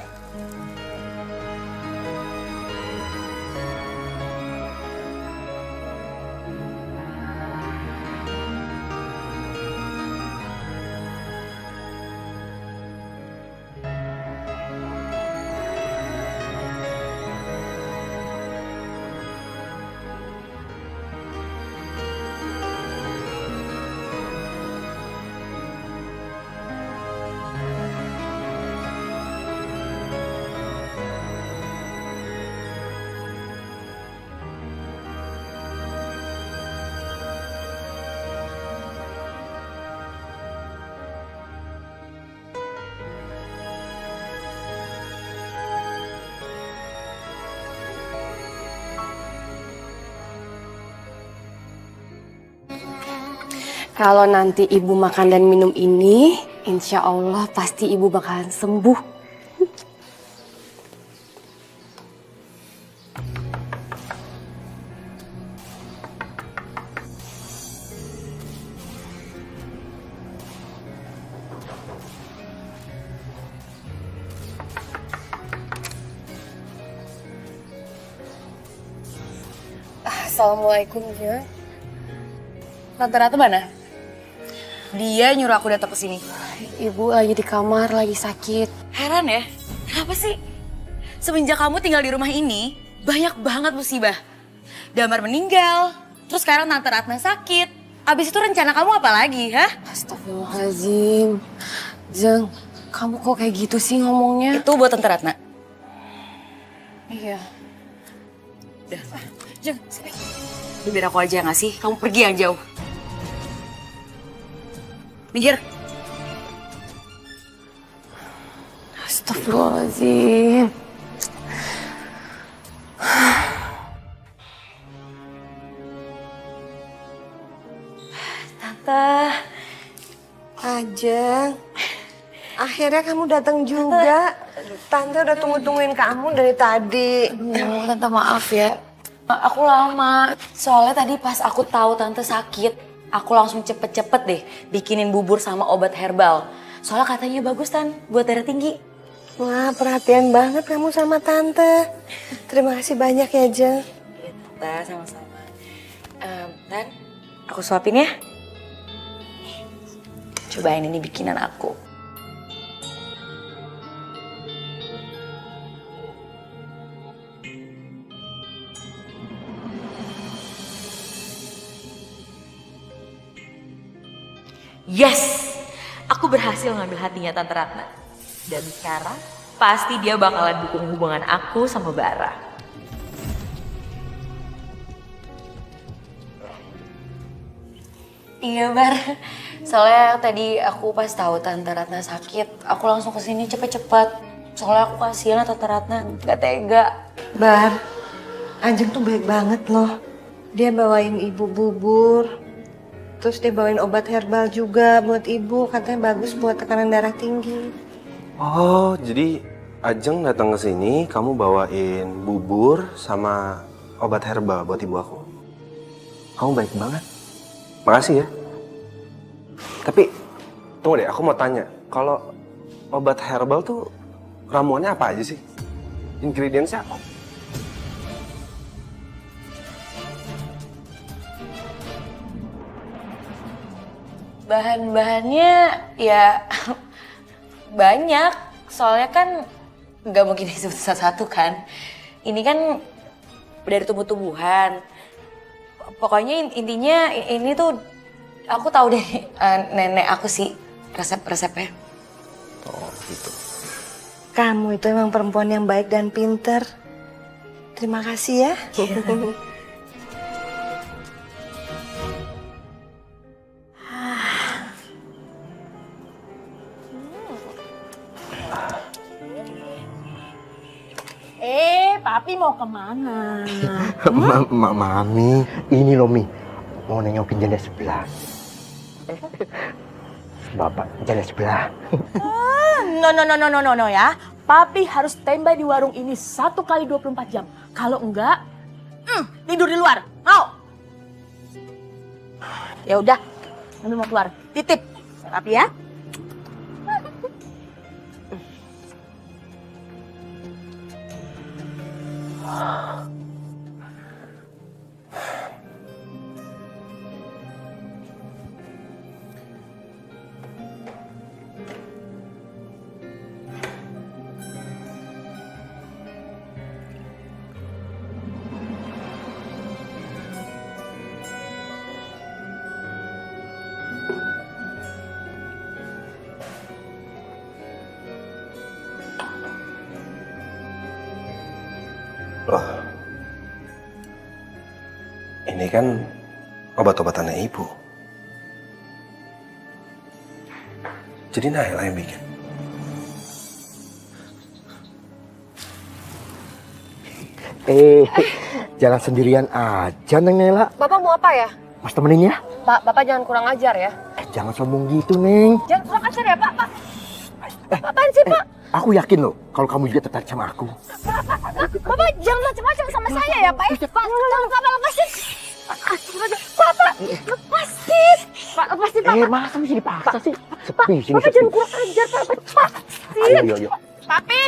A: Kalau nanti ibu makan dan minum ini, insya Allah pasti ibu bakalan sembuh. Assalamualaikum, Jeng. Tante Ratu mana?
F: Dia nyuruh aku datang ke sini.
A: Ibu lagi di kamar, lagi sakit.
F: Heran ya, kenapa sih? Semenjak kamu tinggal di rumah ini, banyak banget musibah. Damar meninggal, terus sekarang Tante Ratna sakit. Abis itu rencana kamu apa lagi, hah?
A: Astagfirullahaladzim. Jeng, kamu kok kayak gitu sih ngomongnya?
F: Itu buat Tante Ratna.
A: Iya.
F: Udah, Jeng, sini. Biar aku aja nggak sih? Kamu pergi yang jauh. Minggir.
A: Astagfirullahaladzim.
F: Tante.
C: Ajeng, akhirnya kamu datang juga. Tante udah tunggu-tungguin kamu dari tadi.
F: Aduh, Tante maaf ya. Aku lama. Soalnya tadi pas aku tahu Tante sakit, aku langsung cepet-cepet deh bikinin bubur sama obat herbal. Soalnya katanya bagus, Tan, buat darah tinggi.
C: Wah, perhatian banget kamu sama Tante. Terima kasih banyak ya, Jeng.
F: Iya, Tante, sama-sama. Tan, aku suapin ya. Cobain ini bikinan aku. Yes! Aku berhasil ngambil hatinya Tante Ratna. Dan sekarang pasti dia bakalan dukung hubungan aku sama Bara. Iya, Bar. Soalnya tadi aku pas tahu Tante Ratna sakit, aku langsung kesini cepet-cepet. Soalnya aku kasihan Tante Ratna, gak tega.
C: Bar, Ajeng tuh baik banget loh. Dia bawain ibu bubur. Terus dia bawain obat herbal juga buat ibu. Katanya bagus buat tekanan darah tinggi.
B: Oh, jadi Ajeng datang ke sini, kamu bawain bubur sama obat herbal buat ibu aku. Kamu baik banget. Makasih ya. Tapi, tunggu deh, aku mau tanya. Kalau obat herbal tuh ramuannya apa aja sih? Ingredientsnya apa?
F: Bahan-bahannya ya banyak. Soalnya kan nggak mungkin disebut satu-satu kan. Ini kan dari tumbuh-tumbuhan. Pokoknya intinya ini tuh aku tahu deh nenek aku sih resep-resepnya.
B: Oh, gitu.
C: Kamu itu emang perempuan yang baik dan pinter. Terima kasih ya.
E: Papi mau kemana?
H: Mami, ini loh Mi, mau nengokin janda sebelah. Bapak, janda sebelah.
E: No ya. Papi harus standby di warung ini 1 kali 24 jam. Kalau enggak, tidur di luar. Mau? Ya udah, Mami mau keluar. Titip, Papi ya.
B: Loh, ini kan obat-obatannya ibu. Jadi Naila yang bikin.
H: Jalan sendirian aja Neng Nela.
A: Bapak mau apa ya?
H: Mas temenin ya.
A: Pak, Bapak jangan kurang ajar ya.
H: Jangan sombong gitu Neng.
A: Jangan kurang ajar ya, Pak. Apaan sih, Pak?
H: Aku yakin loh kalau kamu juga tertarik sama aku.
A: Bapak jangan macam-macam sama saya ya, Pak. Pak, tolong Bapak lepasin. Bapak, lepasin. Pak, lepasin, Pak.
H: Masa mesti dipaksa sih? Sepi sini
A: Bapak
H: sepi.
A: jangan kurang ajar, Pak. Lepasin.
H: Ayo.
A: Papi.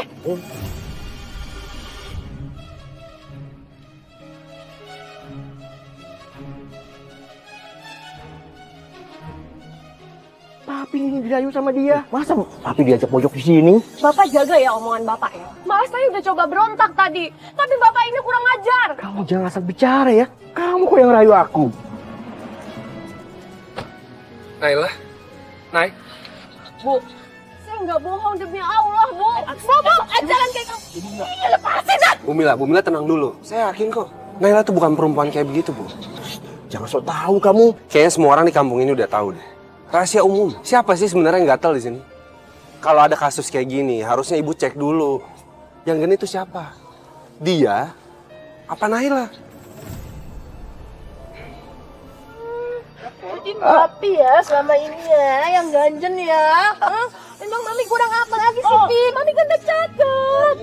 H: Papi ini dirayu sama dia. Masa Papi diajak pojok di sini?
A: Bapak jaga ya omongan Bapak ya. Malah saya udah coba berontak tadi. Tapi Bapak ini kurang ajar.
H: Kamu jangan asal bicara ya. Kamu kok yang rayu aku.
B: Naila, Nay.
A: Bu, saya nggak bohong demi Allah, Bu. Bapak ajaran kayak kamu. Ini lepasin, Nat.
B: Bu Mila tenang dulu. Saya yakin kok. Naila tuh bukan perempuan kayak begitu, Bu.
H: Jangan sok tahu kamu.
B: Kayaknya semua orang di kampung ini udah tahu deh. Rahasia umum. Siapa sih sebenarnya yang gatel di sini? Kalau ada kasus kayak gini, harusnya ibu cek dulu. Yang gini itu siapa? Dia? Apa Naila?
A: Jadi Papi ya selama ini ya, yang ganjen ya. Emang Mami kurang apa lagi sih, Pi? Mami kan udah cakep.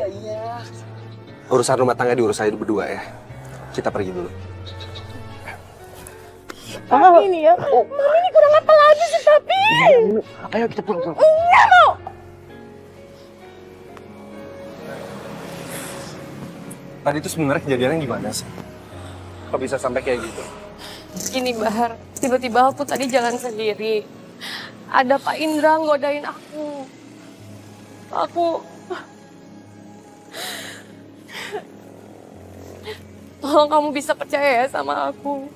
B: Urusan rumah tangga diurus aja berdua ya. Kita pergi dulu.
A: Papi ini ya. Mami ini kurang apa lagi sih, Papi?
H: Ayo kita pulang.
A: Enggak mau.
B: Tadi itu sebenarnya kejadiannya gimana sih? Kok bisa sampai kayak gitu?
A: Gini, Bahar. Tiba-tiba aku tadi jalan sendiri. Ada Pak Indra ngodain aku. Tolong kamu bisa percaya ya sama aku.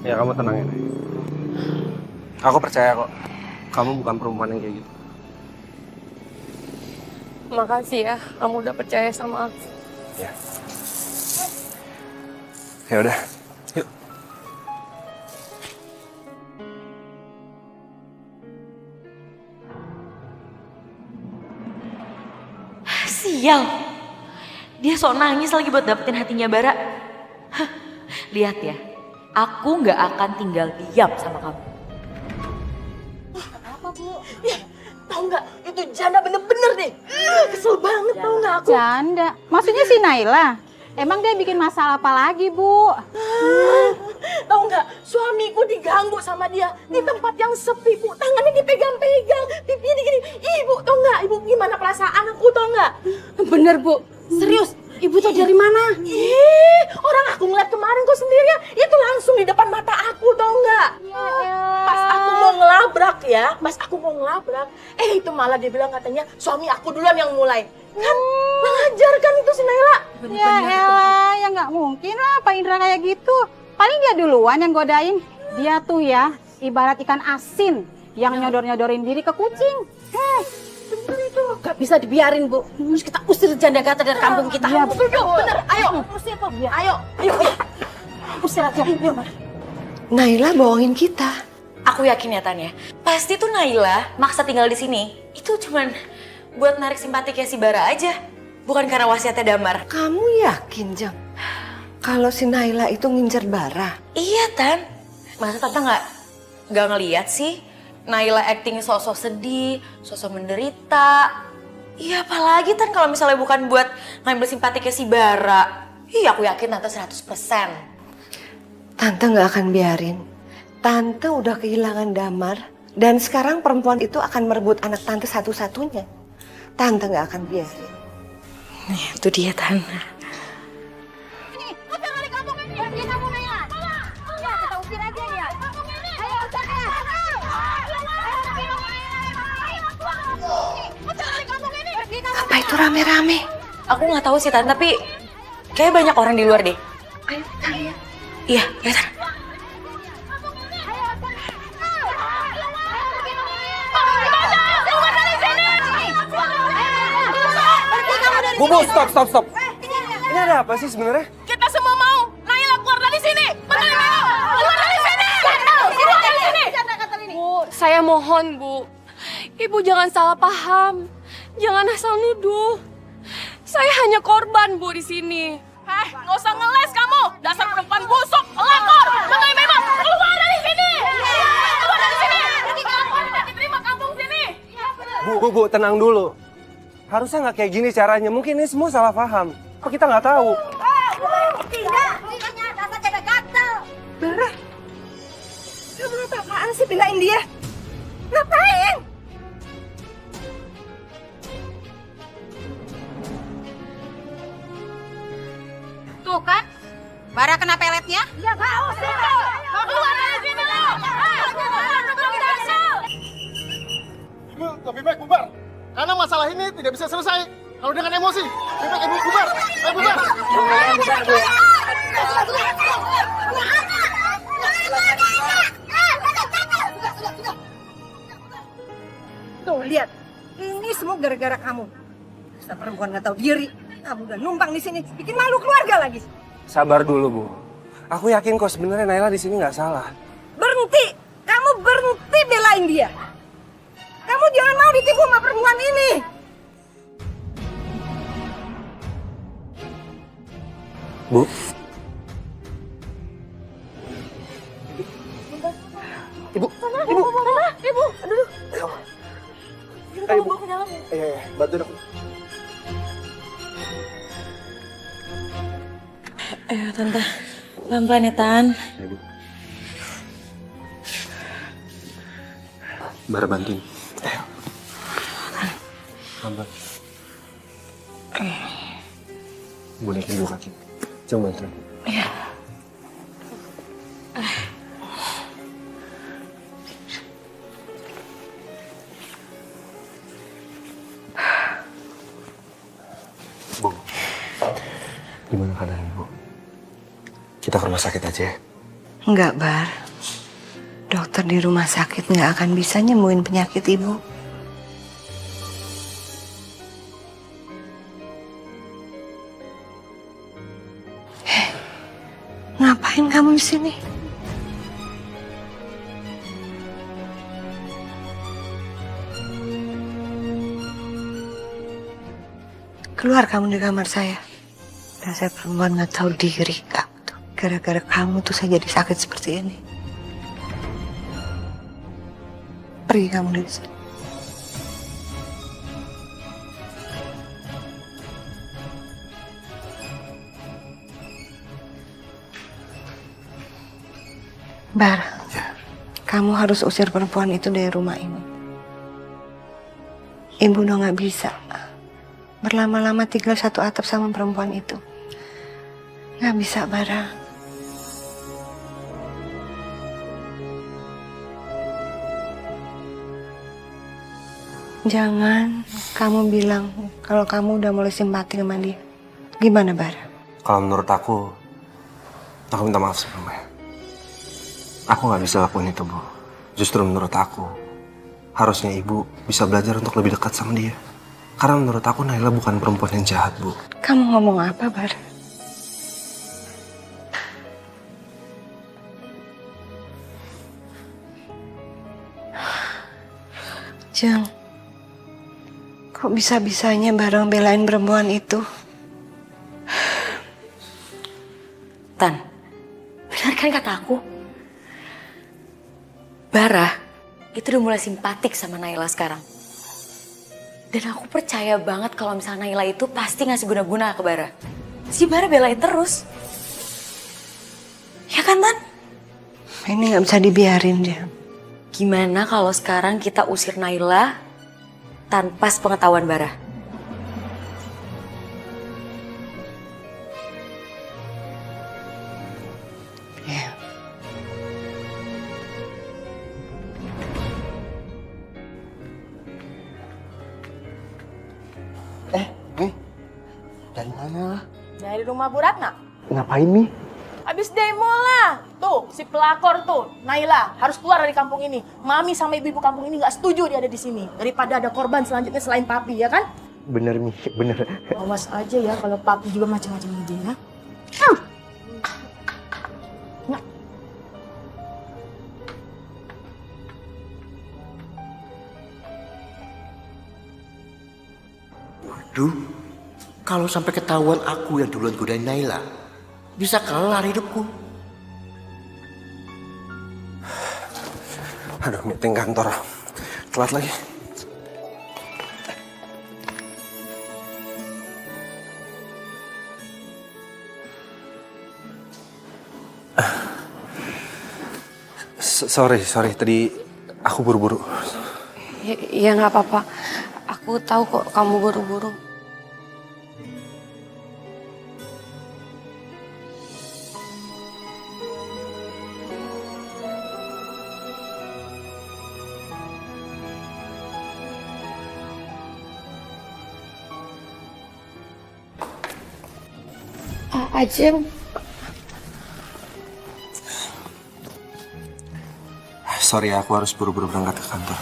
B: Ya kamu tenang ya. Aku percaya kok. Kamu bukan perempuan yang kayak gitu.
A: Makasih ya, kamu udah percaya sama aku.
B: Ya. Ya udah. Yuk.
F: Sial. Dia sok nangis lagi buat dapetin hatinya Bara. Hah, lihat ya, aku nggak akan tinggal diam sama kamu.
L: Apa Bu? Ya, tahu nggak? Itu janda bener-bener deh. Kesel banget tahu nggak aku?
M: Janda? Maksudnya si Naila? Emang dia bikin masalah apa lagi, Bu?
L: Tahu nggak? Suamiku diganggu sama dia di tempat yang sepi, Bu. Tangannya dipegang-pegang, pipinya digini. Ibu, tahu nggak? Ibu gimana perasaan aku, tahu nggak?
M: Bener, Bu. Serius? Ibu tahu dari mana?
L: Orang aku ngeliat kemarin kok sendirian. Itu langsung di depan mata aku, tahu nggak? Pas aku mau ngelabrak ya, itu malah dia bilang katanya suami aku duluan yang mulai. Kan ngajar kan itu si Naila.
M: Ya elah, ya nggak mungkin lah Pak Indra kayak gitu. Paling dia duluan yang godain. Dia tuh ya, ibarat ikan asin yang nyodor-nyodorin diri ke kucing.
L: Bener itu. Gak bisa dibiarin, Bu. Terus kita usir janda gata dari kampung kita.
M: Iya,
L: Bener, ayo. Usir, Bu. Ayo. Usir aja. Ayo,
A: Naila bohongin kita.
F: Aku yakin ya Tan ya, pasti tuh Naila maksa tinggal di sini. Itu cuman buat narik simpatiknya si Bara aja, bukan karena wasiatnya Damar.
A: Kamu yakin, Jang? Kalau si Naila itu ngincer Bara?
F: Iya Tan, masa Tante nggak ngeliat sih Naila acting sosok sedih, sosok menderita. Iya apalagi Tan kalau misalnya bukan buat ngambil simpatiknya si Bara. Iya aku yakin Tante 100%.
A: Tante nggak akan biarin. Tante udah kehilangan Damar dan sekarang perempuan itu akan merebut anak Tante satu-satunya. Tante nggak akan biarin.
F: Itu dia Tante.
A: Apa itu rame-rame?
F: Aku nggak tahu sih Tan, tapi kayak banyak orang di luar deh.
A: Ayo, ayo.
F: Iya, ya Tan.
B: Bu, stop. Ini ada apa sih sebenarnya?
L: Kita semua mau Naila keluar dari sini. Betul nggak? Keluar dari sini. Keluar dari sini.
A: Bu, saya mohon, Bu. Ibu jangan salah paham. Jangan asal nuduh. Saya hanya korban, Bu, di sini.
L: Nggak usah ngeles kamu. Dasar perempuan busuk. Lapor. Betul memang. Keluar dari sini. Keluar dari sini. Keluar tidak diterima kampung sini.
B: Bu, tenang dulu. Harusnya nggak kayak gini caranya. Mungkin ini semua salah paham. Apa kita nggak tahu?
L: Tidak. Makanya dasar jaga gatel.
C: Bara, kamu apaan sih belain dia?
L: Ngapain?
M: Tuh kan, Bara kena peletnya.
L: Ya nggak usah. Keluar dari sini lo.
J: Ibu, lebih baik bubar. Karena masalah ini tidak bisa selesai kalau dengan emosi. Lebih baik ibu bubar. Ayo bubar.
C: Tuh, lihat. Ini semua gara-gara kamu. Dasar perempuan nggak tahu diri. Kamu udah numpang di sini, bikin malu keluarga lagi.
B: Sabar dulu, Bu. Aku yakin kok sebenarnya Naila di sini nggak salah.
C: Berhenti! Kamu berhenti belain dia. Kamu jangan mau ditipu sama perempuan ini.
B: Bu. Ibu.
L: Aduh.
B: Ayo, Bu. Ayo, bantu dong.
F: Ayo Tante, pelan-pelan ya Tan.
B: Ayo, Bu. Bara bantuin. Ayo. Lambat. Bolehin dulu kaki. Coba bantu.
F: Iya.
B: Bu, gimana keadaan Ibu? Kita ke rumah sakit aja ya?
A: Enggak, Bar. Dokter di rumah sakit nggak akan bisa nyembuhin penyakit Ibu. Ngapain kamu di sini?
C: Keluar kamu dari kamar saya. Dan saya perempuan gak tahu diri kamu tuh. Gara-gara kamu tuh saya jadi sakit seperti ini. Pergi kamu dari sini. Bar, kamu harus usir perempuan itu dari rumah ini. Ibu udah gak bisa berlama-lama tinggal satu atap sama perempuan itu. Gak bisa, Bara. Jangan kamu bilang kalau kamu udah mulai simpati sama dia. Gimana, Bara?
B: Kalau menurut aku minta maaf sebelumnya. Aku nggak bisa lakuin itu, Bu. Justru menurut aku, harusnya Ibu bisa belajar untuk lebih dekat sama dia. Karena menurut aku Naila bukan perempuan yang jahat, Bu.
C: Kamu ngomong apa, Bar? Jeng, kok bisa-bisanya Barang belain perempuan itu?
F: Tan, benar kan kata aku? Bara itu udah mulai simpatik sama Naila sekarang. Dan aku percaya banget kalau misalnya Naila itu pasti ngasih guna-guna ke Bara. Si Bara belain terus. Ya kan, Tan?
C: Ini nggak bisa dibiarin, Jeng.
F: Gimana kalau sekarang kita usir Naila tanpa sepengetahuan Bara?
C: Ya.
H: Dari mana?
L: Dari rumah Bu Ratna.
H: Ngapain, Mi?
L: Habis demo lah. Tuh, si pelakor tuh, Naila, harus keluar dari kampung ini. Mami sama ibu-ibu kampung ini nggak setuju dia ada di sini. Daripada ada korban selanjutnya selain papi, ya kan?
H: Bener, Mi. Bener.
L: Awas aja ya kalau papi juga macam-macam ide ya.
H: Waduh, kalau sampai ketahuan aku yang duluan godain Naila, bisa kelar hidupku.
B: Aduh, meeting kantor. Telat lagi. Sorry. Tadi aku buru-buru.
A: Ya nggak apa-apa. Aku tahu kok kamu buru-buru. Ajeng.
B: Sorry, aku harus buru-buru berangkat ke kantor.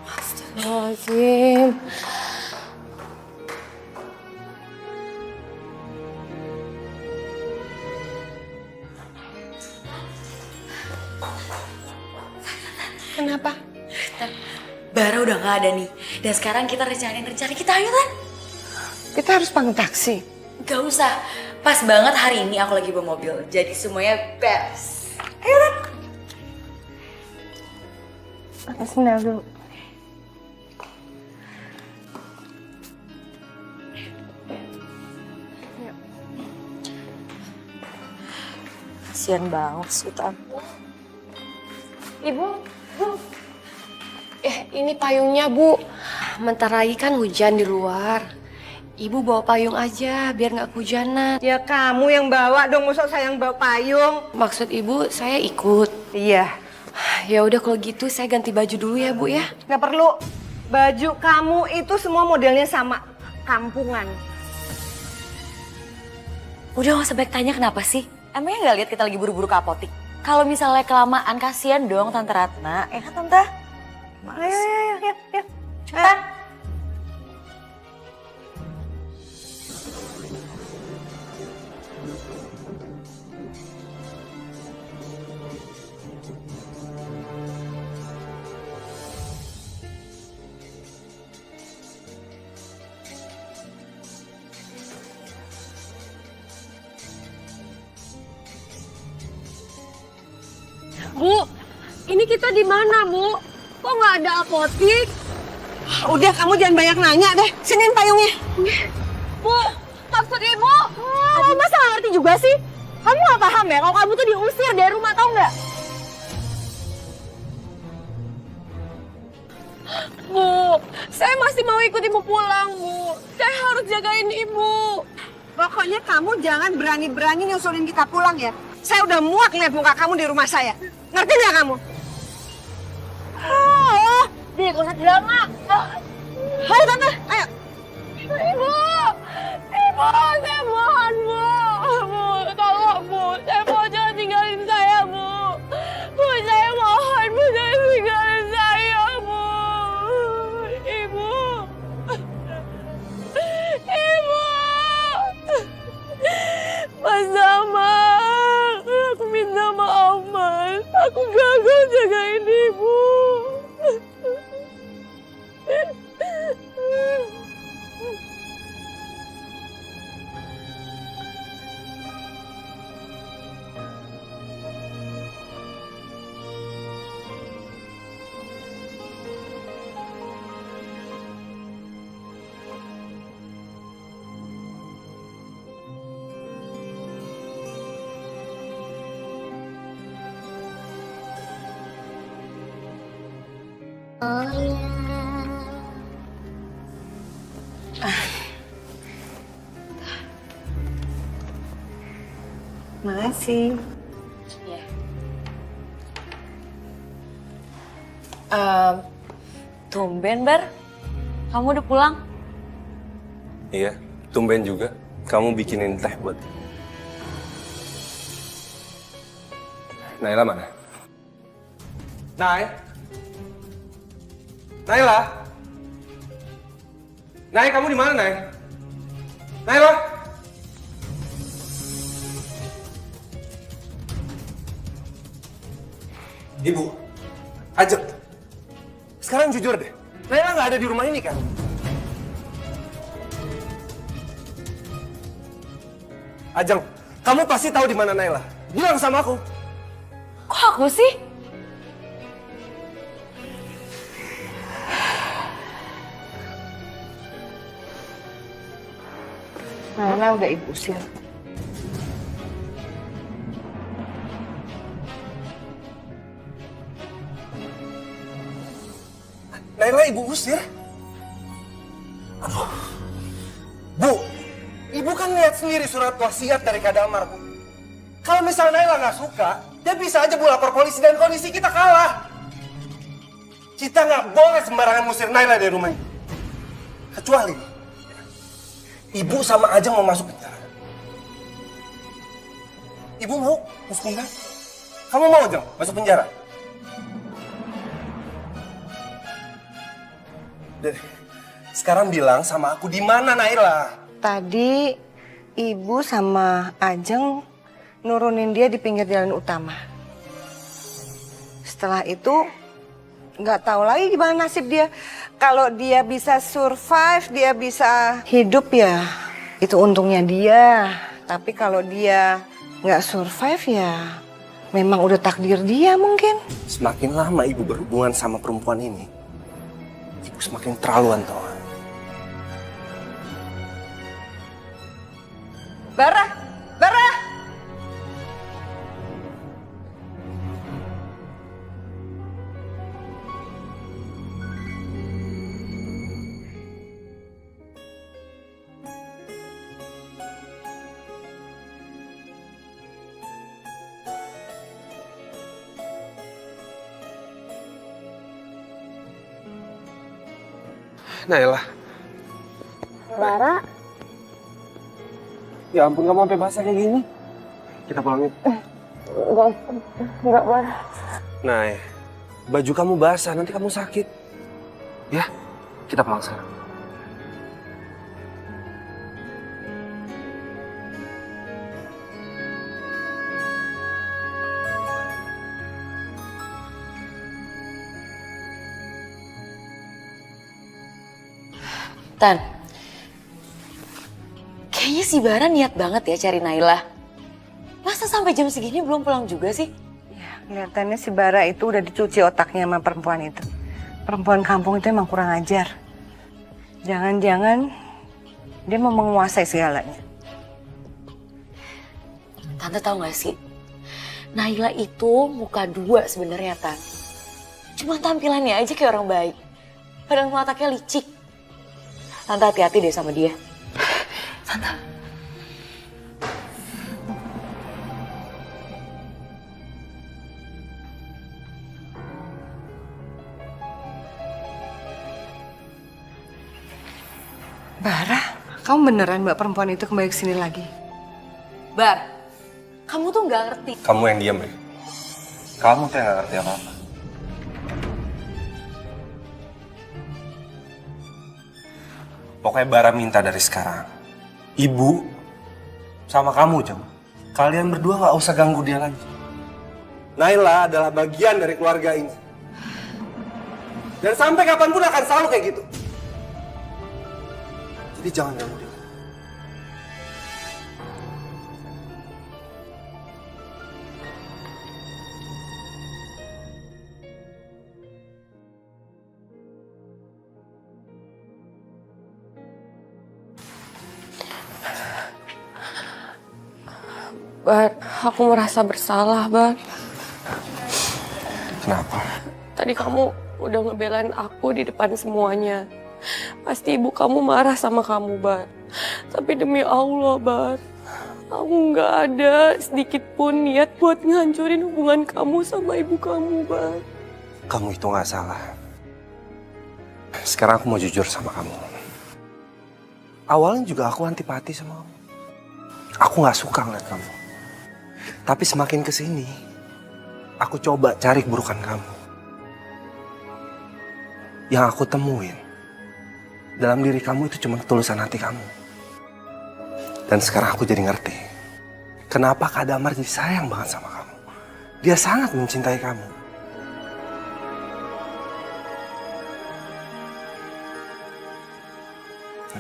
A: Astagfirullahaladzim. Kenapa?
F: Bara udah gak ada nih. Dan sekarang kita rencanain rencana kita, ayo Tan.
C: Kita harus panggil taksi.
F: Gak usah. Pas banget hari ini aku lagi bawa mobil. Jadi semuanya best. Ayo Tan.
C: Aku sendal dulu.
F: Kasian banget sih Tan.
A: Ibu, ini payungnya, Bu. Bentar lagi kan hujan di luar. Ibu bawa payung aja biar nggak kehujanan.
C: Ya kamu yang bawa dong, masa saya yang bawa payung.
A: Maksud Ibu saya ikut.
C: Iya.
A: Ya udah kalau gitu saya ganti baju dulu ya, Bu ya.
C: Nggak perlu. Baju kamu itu semua modelnya sama. Kampungan.
F: Udah gak usah banyak tanya kenapa sih? Emangnya nggak lihat kita lagi buru-buru ke apotik? Kalau misalnya kelamaan kasihan dong Tante Ratna. Ya kan Tante? Ayo. Cepetan.
A: Ini kita di mana, Bu? Kok nggak ada apotik?
C: Udah, kamu jangan banyak nanya deh. Siniin payungnya.
A: Bu, maksud Ibu?
E: Kamu masa nggak ngerti juga sih? Kamu nggak paham ya kalau kamu tuh diusir dari rumah, tau nggak?
A: Bu, saya masih mau ikut Ibu pulang, Bu. Saya harus jagain Ibu.
C: Pokoknya kamu jangan berani-berani nyusulin kita pulang ya. Saya udah muak lihat muka kamu di rumah saya. Ngerti nggak kamu?
E: Oh, dia gak usah drama.
C: Ayo tante, ayo.
A: Ibu, saya mohon, Bu. Bu, tolong, Bu. Saya mau jangan tinggalin saya, Bu. Bu, saya mohon, Bu, jangan tinggalin saya, Bu. Ibu. Ibu. Mas Damar, aku minta maaf, Mas. Aku gagal jagain Ibu.
C: Makasih.
F: Tumben, Bar. Kamu udah pulang?
B: Iya, tumben juga. Kamu bikinin teh buat. Naila mana? Naila? Nay, kamu di mana, Nay? Naila? Ibu, Ajeng. Sekarang jujur deh, Naila nggak ada di rumah ini kan? Ajeng, kamu pasti tahu di mana Naila. Bilang sama aku.
F: Kok aku sih?
C: Naila udah ibu usir.
B: Naila ibu usir? Aduh. Bu, ibu kan lihat sendiri surat wasiat dari Kak Damar, Bu. Kalau misalnya Naila nggak suka, dia bisa aja Bu lapor polisi dan kondisi kita kalah. Kita nggak boleh sembarangan musir Naila dari rumah ini. Kecuali ibu sama Ajeng mau masuk penjara. Ibu mau masuk penjara? Kamu mau, Ajeng, masuk penjara? Deh, sekarang bilang sama aku di mana Naila?
C: Tadi ibu sama Ajeng nurunin dia di pinggir jalan utama. Setelah itu nggak tahu lagi gimana nasib dia. Kalau dia bisa survive, dia bisa hidup ya itu untungnya dia. Tapi kalau dia nggak survive ya memang udah takdir dia mungkin.
B: Semakin lama ibu berhubungan sama perempuan ini, ibu semakin terlaluan tau.
C: Bara!
B: Naila.
E: Bara,
B: Ya ampun, kamu sampai basah kayak gini. Kita pulang yuk.
E: enggak Bara.
B: Nay, baju kamu basah, nanti kamu sakit. Ya, kita pulang sekarang.
F: Tan, kayaknya si Bara niat banget ya cari Naila. Masa sampai jam segini belum pulang juga sih?
N: Kelihatannya si Bara itu udah dicuci otaknya sama perempuan itu. Perempuan kampung itu emang kurang ajar. Jangan-jangan dia mau menguasai segalanya.
F: Tante tahu nggak sih? Naila itu muka dua sebenarnya, Tan. Cuma tampilannya aja kayak orang baik. Padahal otaknya licik. Tante hati-hati deh sama dia. Tante.
N: Bara, kamu beneran mbak perempuan itu kembali ke sini lagi?
F: Bar, kamu tuh nggak ngerti.
B: Kamu yang diam, Ri. Kamu tuh yang gak ngerti apa-apa. Pokoknya Bara minta dari sekarang, Ibu sama kamu, Jam. Kalian berdua gak usah ganggu dia lagi. Naila adalah bagian dari keluarga ini. Dan sampai kapanpun akan selalu kayak gitu. Jadi jangan ganggu dia.
A: Bar, aku merasa bersalah, Bar.
B: Kenapa?
A: Tadi kamu udah ngebelain aku di depan semuanya. Pasti ibu kamu marah sama kamu, Bar. Tapi demi Allah, Bar, aku nggak ada sedikit pun niat buat ngancurin hubungan kamu sama ibu kamu, Bar.
B: Kamu itu gak salah. Sekarang aku mau jujur sama kamu. Awalnya juga aku antipati sama kamu. Aku gak suka ngeliat kamu. Tapi semakin kesini, aku coba cari keburukan kamu. Yang aku temuin, dalam diri kamu itu cuma ketulusan hati kamu. Dan sekarang aku jadi ngerti, kenapa Kak Damar jadi sayang banget sama kamu. Dia sangat mencintai kamu.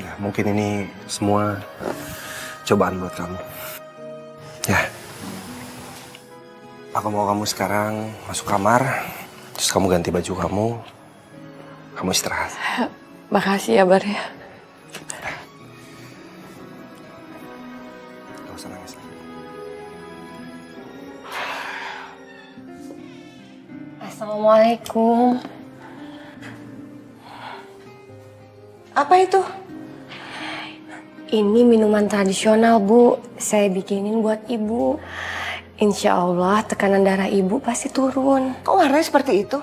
B: Ya, mungkin ini semua cobaan buat kamu. Ya, aku mau kamu sekarang masuk kamar, terus kamu ganti baju kamu istirahat.
A: Makasih ya, Bar ya.
B: Gak usah nangis lagi.
A: Assalamualaikum.
N: Apa itu?
A: Ini minuman tradisional, Bu. Saya bikinin buat Ibu. Insya Allah tekanan darah Ibu pasti turun.
N: Kok warnanya seperti itu?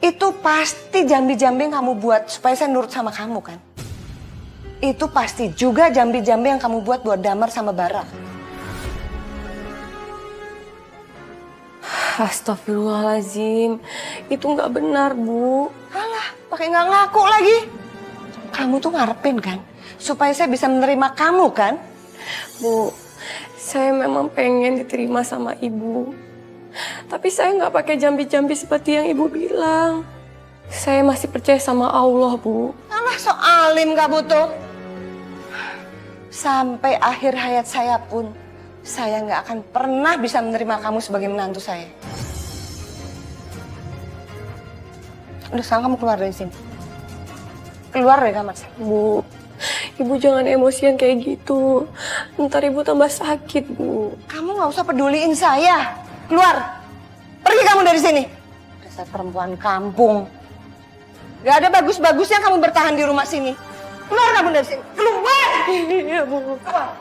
N: Itu pasti jambi-jambi yang kamu buat supaya saya nurut sama kamu kan? Itu pasti juga jambi-jambi yang kamu buat Damar sama Bara.
A: Astagfirullahaladzim. Itu nggak benar, Bu.
N: Alah, pakai nggak ngaku lagi. Kamu tuh ngarepin kan? Supaya saya bisa menerima kamu kan?
A: Bu, saya memang pengen diterima sama Ibu. Tapi saya nggak pakai jambi-jambi seperti yang Ibu bilang. Saya masih percaya sama Allah, Bu.
N: Alah, so alim kamu tuh. Sampai akhir hayat saya pun, saya nggak akan pernah bisa menerima kamu sebagai menantu saya. Udah, sekarang kamu keluar dari sini. Keluar dari kamar saya.
A: Bu, Ibu jangan emosian kayak gitu. Ntar Ibu tambah sakit, Bu.
N: Kamu nggak usah peduliin saya. Keluar. Pergi kamu dari sini. Dasar perempuan kampung. Gak ada bagus-bagusnya kamu bertahan di rumah sini. Keluar kamu dari sini. Keluar.
A: Iya, Bu.
N: Keluar.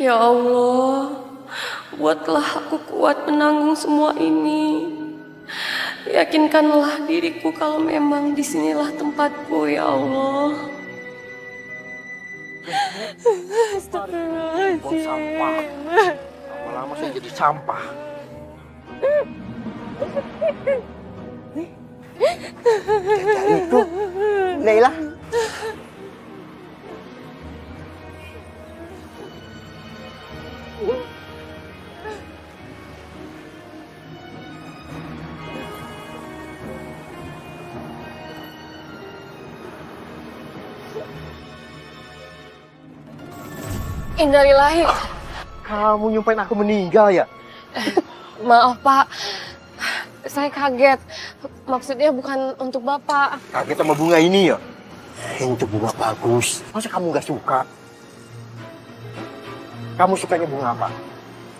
A: Ya Allah, buatlah aku kuat menanggung semua ini. Yakinkanlah diriku kalau memang disinilah tempatku, ya Allah. Astagfirullahaladzim.
H: Sampah. Lama-lama saya jadi sampah.
N: Itu, Leila.
A: Innalillahi.
H: Kamu nyumpain aku meninggal ya?
A: Maaf, Pak. Saya kaget. Maksudnya bukan untuk Bapak.
H: Kaget sama bunga ini ya? Itu bunga bagus. Masa kamu gak suka? Kamu sukanya bunga apa?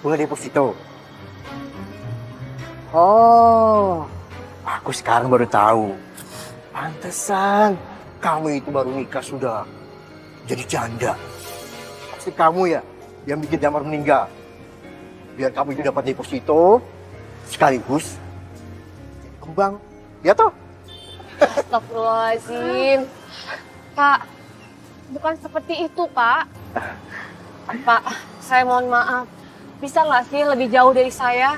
H: Bunga deposito. Oh, aku sekarang baru tahu. Pantesan kamu itu baru nikah sudah jadi janda. Pasti kamu ya yang bikin Damar meninggal. Biar kamu itu dapat deposito sekaligus kembang. Ya toh?
A: Astagfirullahaladzim. Pak, bukan seperti itu, Pak. Pak, saya mohon maaf. Bisa nggak sih lebih jauh dari saya?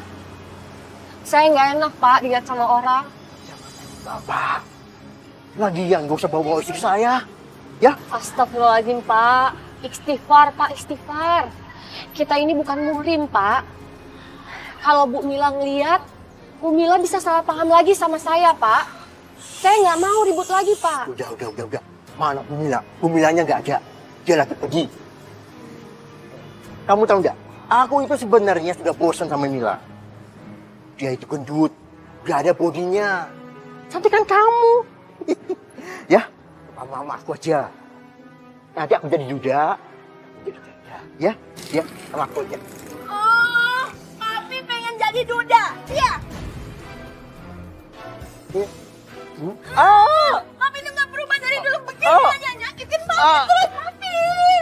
A: Saya nggak enak, Pak, dilihat sama orang.
H: Bapak, lagian gak usah bawa-bawa istri saya. Ya?
A: Astagfirullahaladzim, Pak. Istighfar, Pak, istighfar. Kita ini bukan muhrim, Pak. Kalau Bu Mila ngeliat, Bu Mila bisa salah paham lagi sama saya, Pak. Saya nggak mau ribut lagi, Pak.
H: Udah. Mana Bu Mila? Bu Milanya nggak ada. Dia lagi pergi. Kamu tahu nggak? Aku itu sebenarnya sudah bosan sama Mila. Dia itu gendut, gak ada bodinya. Cantik kan kamu. Ya, sama aku aja. Nanti aku jadi duda. Ya, sama aku aja.
L: Oh, Papi pengen jadi duda, iya?
H: Oh,
L: Papi itu nggak berubah dari dulu begini aja, nyakitin Papi terus Papi.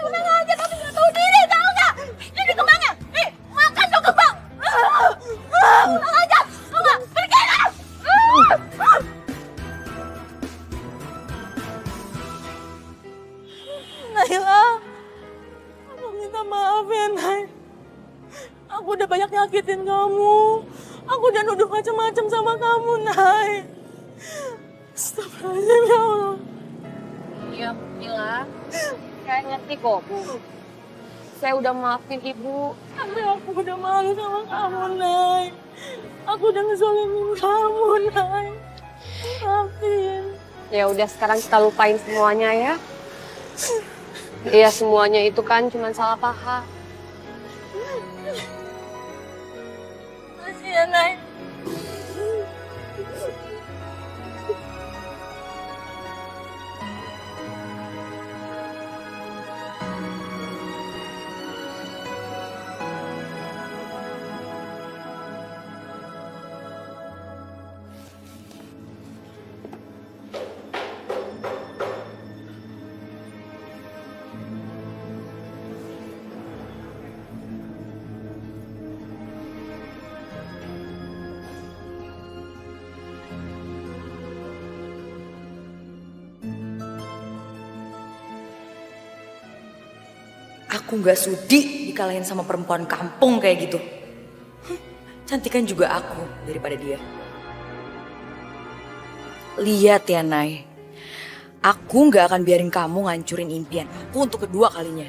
L: Udah aja Papi nggak tahu diri, tahu nggak? Ini kembangnya, nih makan dong kembang. Udah aja, tahu nggak? Pergi lah. Naila, aku minta maaf ya, Nay. Aku udah banyak nyakitin kamu. Aku udah nuduh macam-macam sama kamu, Nay. Astagfirullahaladzim, ya Allah.
A: Iya, Mila. Saya ngerti kok, Bu. Saya udah maafin Ibu.
L: Tapi aku udah malu sama kamu, Nay. Aku udah ngezolimin kamu, Nay. Maafin.
A: Ya udah, sekarang kita lupain semuanya ya. Iya, semuanya itu kan cuma salah paham.
L: Makasih ya, Nay.
F: Aku nggak sudi dikalahin sama perempuan kampung kayak gitu. Cantikan juga aku daripada dia. Lihat ya, Nay. Aku nggak akan biarin kamu ngancurin impian aku untuk kedua kalinya.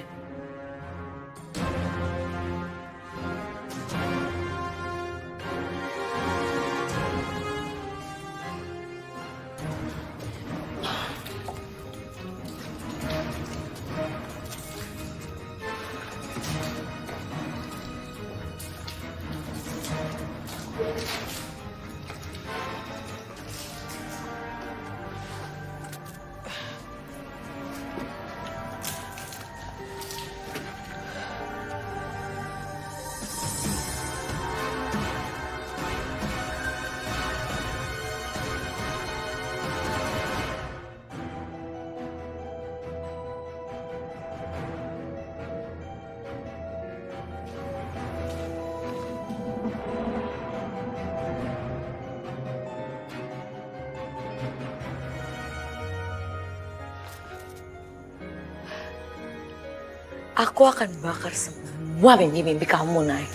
F: Aku akan bakar semua mimpi-mimpi kamu, Nay.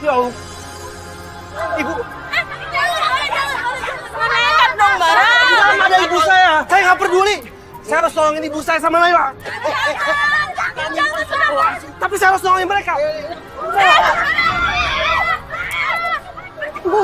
J: Ya Allah. Ibu.
L: Nekat dong, Barang.
J: Jangan ada ibu saya. Saya nggak peduli. Saya harus tolongin ibu saya sama Naila. Tapi saya harus tolongin mereka. Ibu!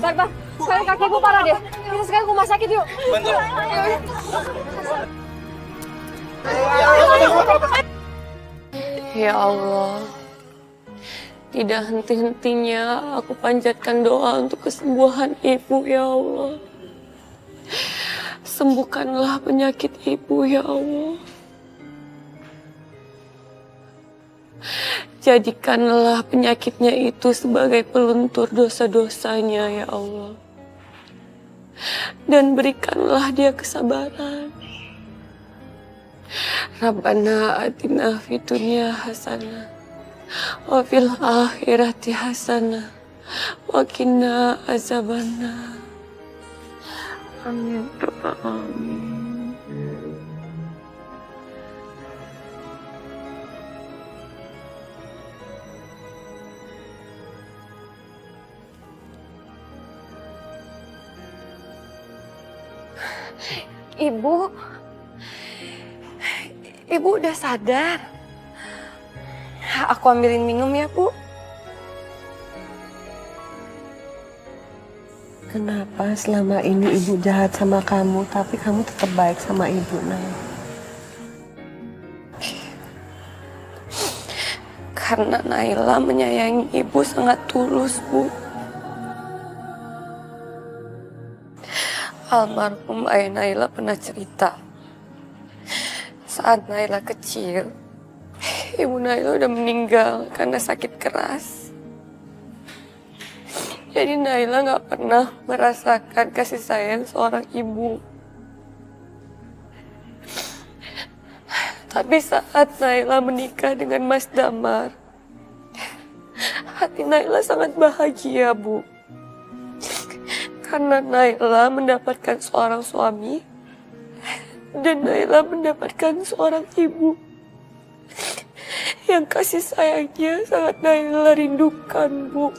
E: Bang, sekarang kaki gue parah deh. Kita sekarang ke rumah sakit yuk.
A: Ya Allah, tidak henti-hentinya aku panjatkan doa untuk kesembuhan ibu, ya Allah. Sembuhkanlah penyakit ibu, ya Allah. Jadikanlah penyakitnya itu sebagai peluntur dosa-dosanya, ya Allah. Dan berikanlah dia kesabaran. Rabbana atina fid dunya hasanah wa fil akhirati hasanah wa qina azabannar. Amin. Amin. Ibu udah sadar. Aku ambilin minum ya, Bu.
C: Kenapa selama ini ibu jahat sama kamu, tapi kamu tetap baik sama ibu, Nay?
A: Karena Naila menyayangi ibu sangat tulus, Bu. Almarhum ayah Naila pernah cerita. Saat Naila kecil, ibu Naila udah meninggal karena sakit keras. Jadi Naila gak pernah merasakan kasih sayang seorang ibu. Tapi saat Naila menikah dengan Mas Damar, hati Naila sangat bahagia, Bu. Karena Naila mendapatkan seorang suami dan Naila mendapatkan seorang ibu yang kasih sayangnya sangat Naila rindukan, Bu.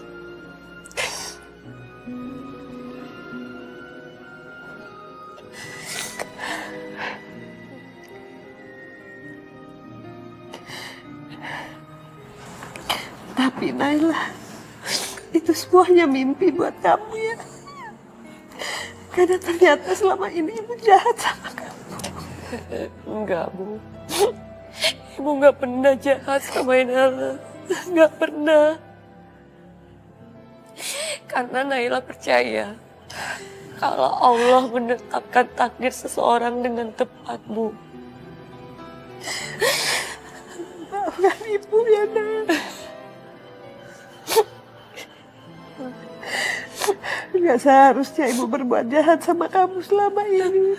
C: Tapi Naila, itu semuanya mimpi buat kamu ya. Karena ternyata selama ini ibu jahat sama kamu.
A: Enggak, Bu. Ibu gak pernah jahat sama Naila. Gak pernah. Karena Naila percaya kalau Allah menetapkan takdir seseorang dengan tepat, Bu.
C: Maafkan ibu ya, Nak. Gak seharusnya ibu berbuat jahat sama kamu selama ini.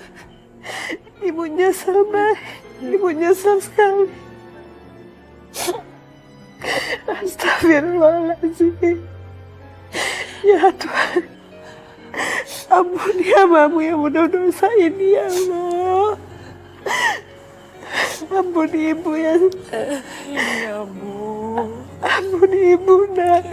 C: Ibu nyesel, Nay. Ibu nyesel sekali. Astagfirullahaladzim. Ya Tuhan, ampuni hambamu yang penuh dosa ini ya Allah. Ampuni ibu ya.
A: Iya, Bu.
C: Ampuni ibu nak.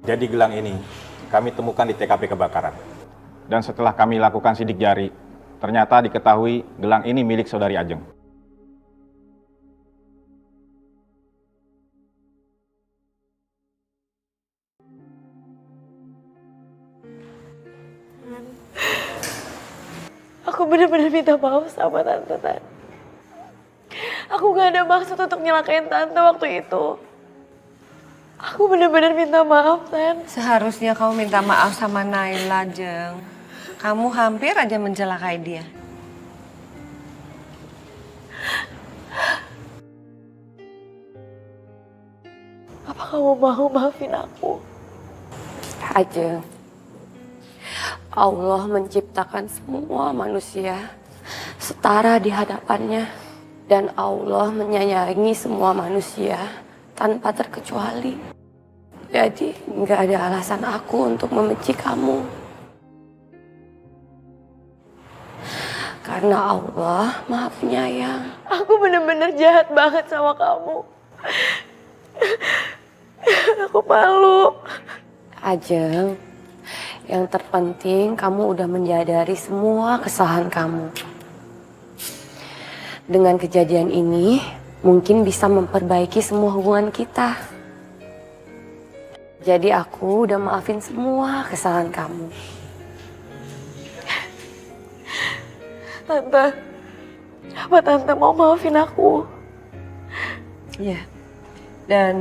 O: Jadi gelang ini kami temukan di TKP kebakaran. Dan setelah kami lakukan sidik jari, ternyata diketahui gelang ini milik saudari Ajeng.
A: Aku benar-benar minta maaf sama Tante, Tan. Aku gak ada maksud untuk nyelakain Tante waktu itu. Aku benar-benar minta maaf, Tan.
P: Seharusnya kamu minta maaf sama Naila, Jeng. Kamu hampir aja mencelakai dia.
A: Apa kamu mau maafin aku?
Q: Ajeng, Allah menciptakan semua manusia setara di hadapannya. Dan Allah menyayangi semua manusia tanpa terkecuali. Jadi nggak ada alasan aku untuk membenci kamu. Karena Allah Maha Penyayang.
A: Aku benar-benar jahat banget sama kamu. Aku malu.
Q: Ajeng, yang terpenting kamu udah menyadari semua kesalahan kamu. Dengan kejadian ini, mungkin bisa memperbaiki semua hubungan kita. Jadi aku udah maafin semua kesalahan kamu.
A: Tante, apa Tante mau maafin aku?
P: Iya. Dan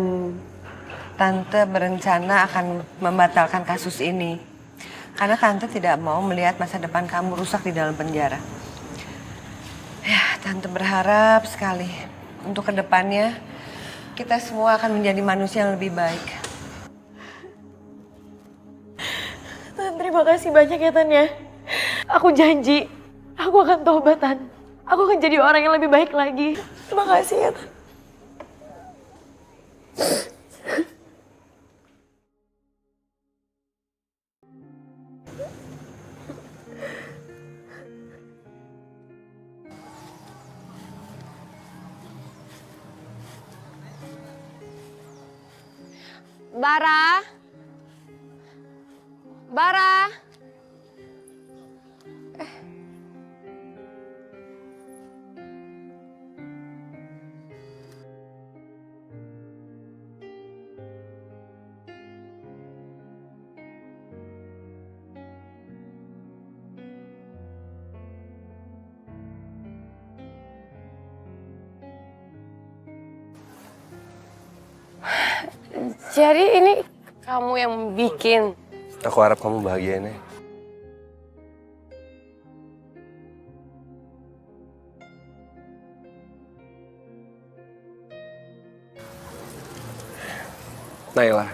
P: Tante berencana akan membatalkan kasus ini. Karena Tante tidak mau melihat masa depan kamu rusak di dalam penjara. Ya, Tante berharap sekali untuk kedepannya kita semua akan menjadi manusia yang lebih baik.
A: Tan, terima kasih banyak ya, Tan ya. Aku janji, aku akan tobat, Tan. Aku akan jadi orang yang lebih baik lagi. Terima kasih ya, Tan.
P: Bara. Bara.
Q: Jadi ini kamu yang bikin.
B: Aku harap kamu bahagia nih. Naila,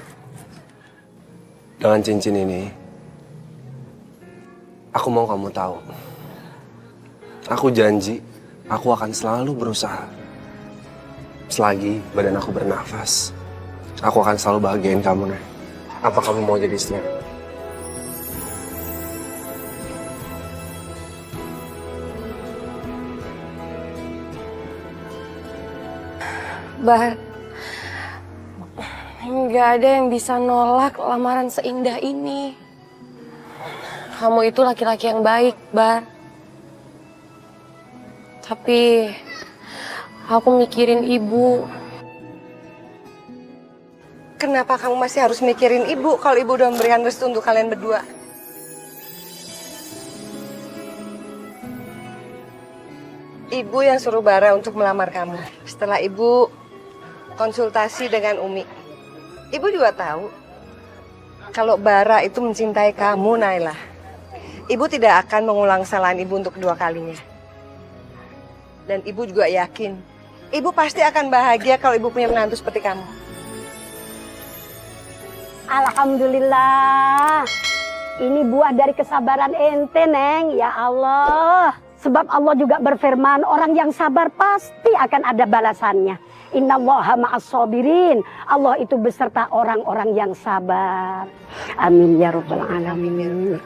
B: dengan cincin ini, aku mau kamu tahu. Aku janji, aku akan selalu berusaha. Selagi badan aku bernafas, aku akan selalu bahagiain kamu, Nay. Apa kamu mau jadi istri aku?
Q: Bar, nggak ada yang bisa nolak lamaran seindah ini. Kamu itu laki-laki yang baik, Bar. Tapi aku mikirin ibu.
P: Kenapa kamu masih harus mikirin ibu kalau ibu udah memberikan restu untuk kalian berdua? Ibu yang suruh Bara untuk melamar kamu. Setelah ibu konsultasi dengan Umi. Ibu juga tahu kalau Bara itu mencintai kamu, Naila. Ibu tidak akan mengulang kesalahan ibu untuk kedua kalinya. Dan ibu juga yakin
N: Ibu pasti akan bahagia kalau ibu punya menantu seperti kamu.
G: Alhamdulillah. Ini buah dari kesabaran ente, Neng. Ya Allah. Sebab Allah juga berfirman, orang yang sabar pasti akan ada balasannya. Innallaha ma'as-sabirin. Allah itu beserta orang-orang yang sabar. Amin ya rabbal alamin.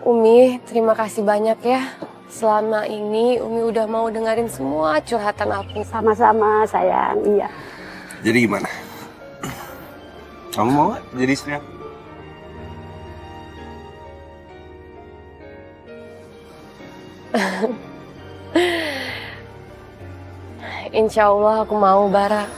A: Umi, terima kasih banyak ya. Selama ini Umi udah mau dengerin semua curhatan aku.
G: Sama-sama sayang, iya.
J: Jadi gimana? Kamu mau gak jadi istri aku?
A: Insya Allah aku mau, Bara.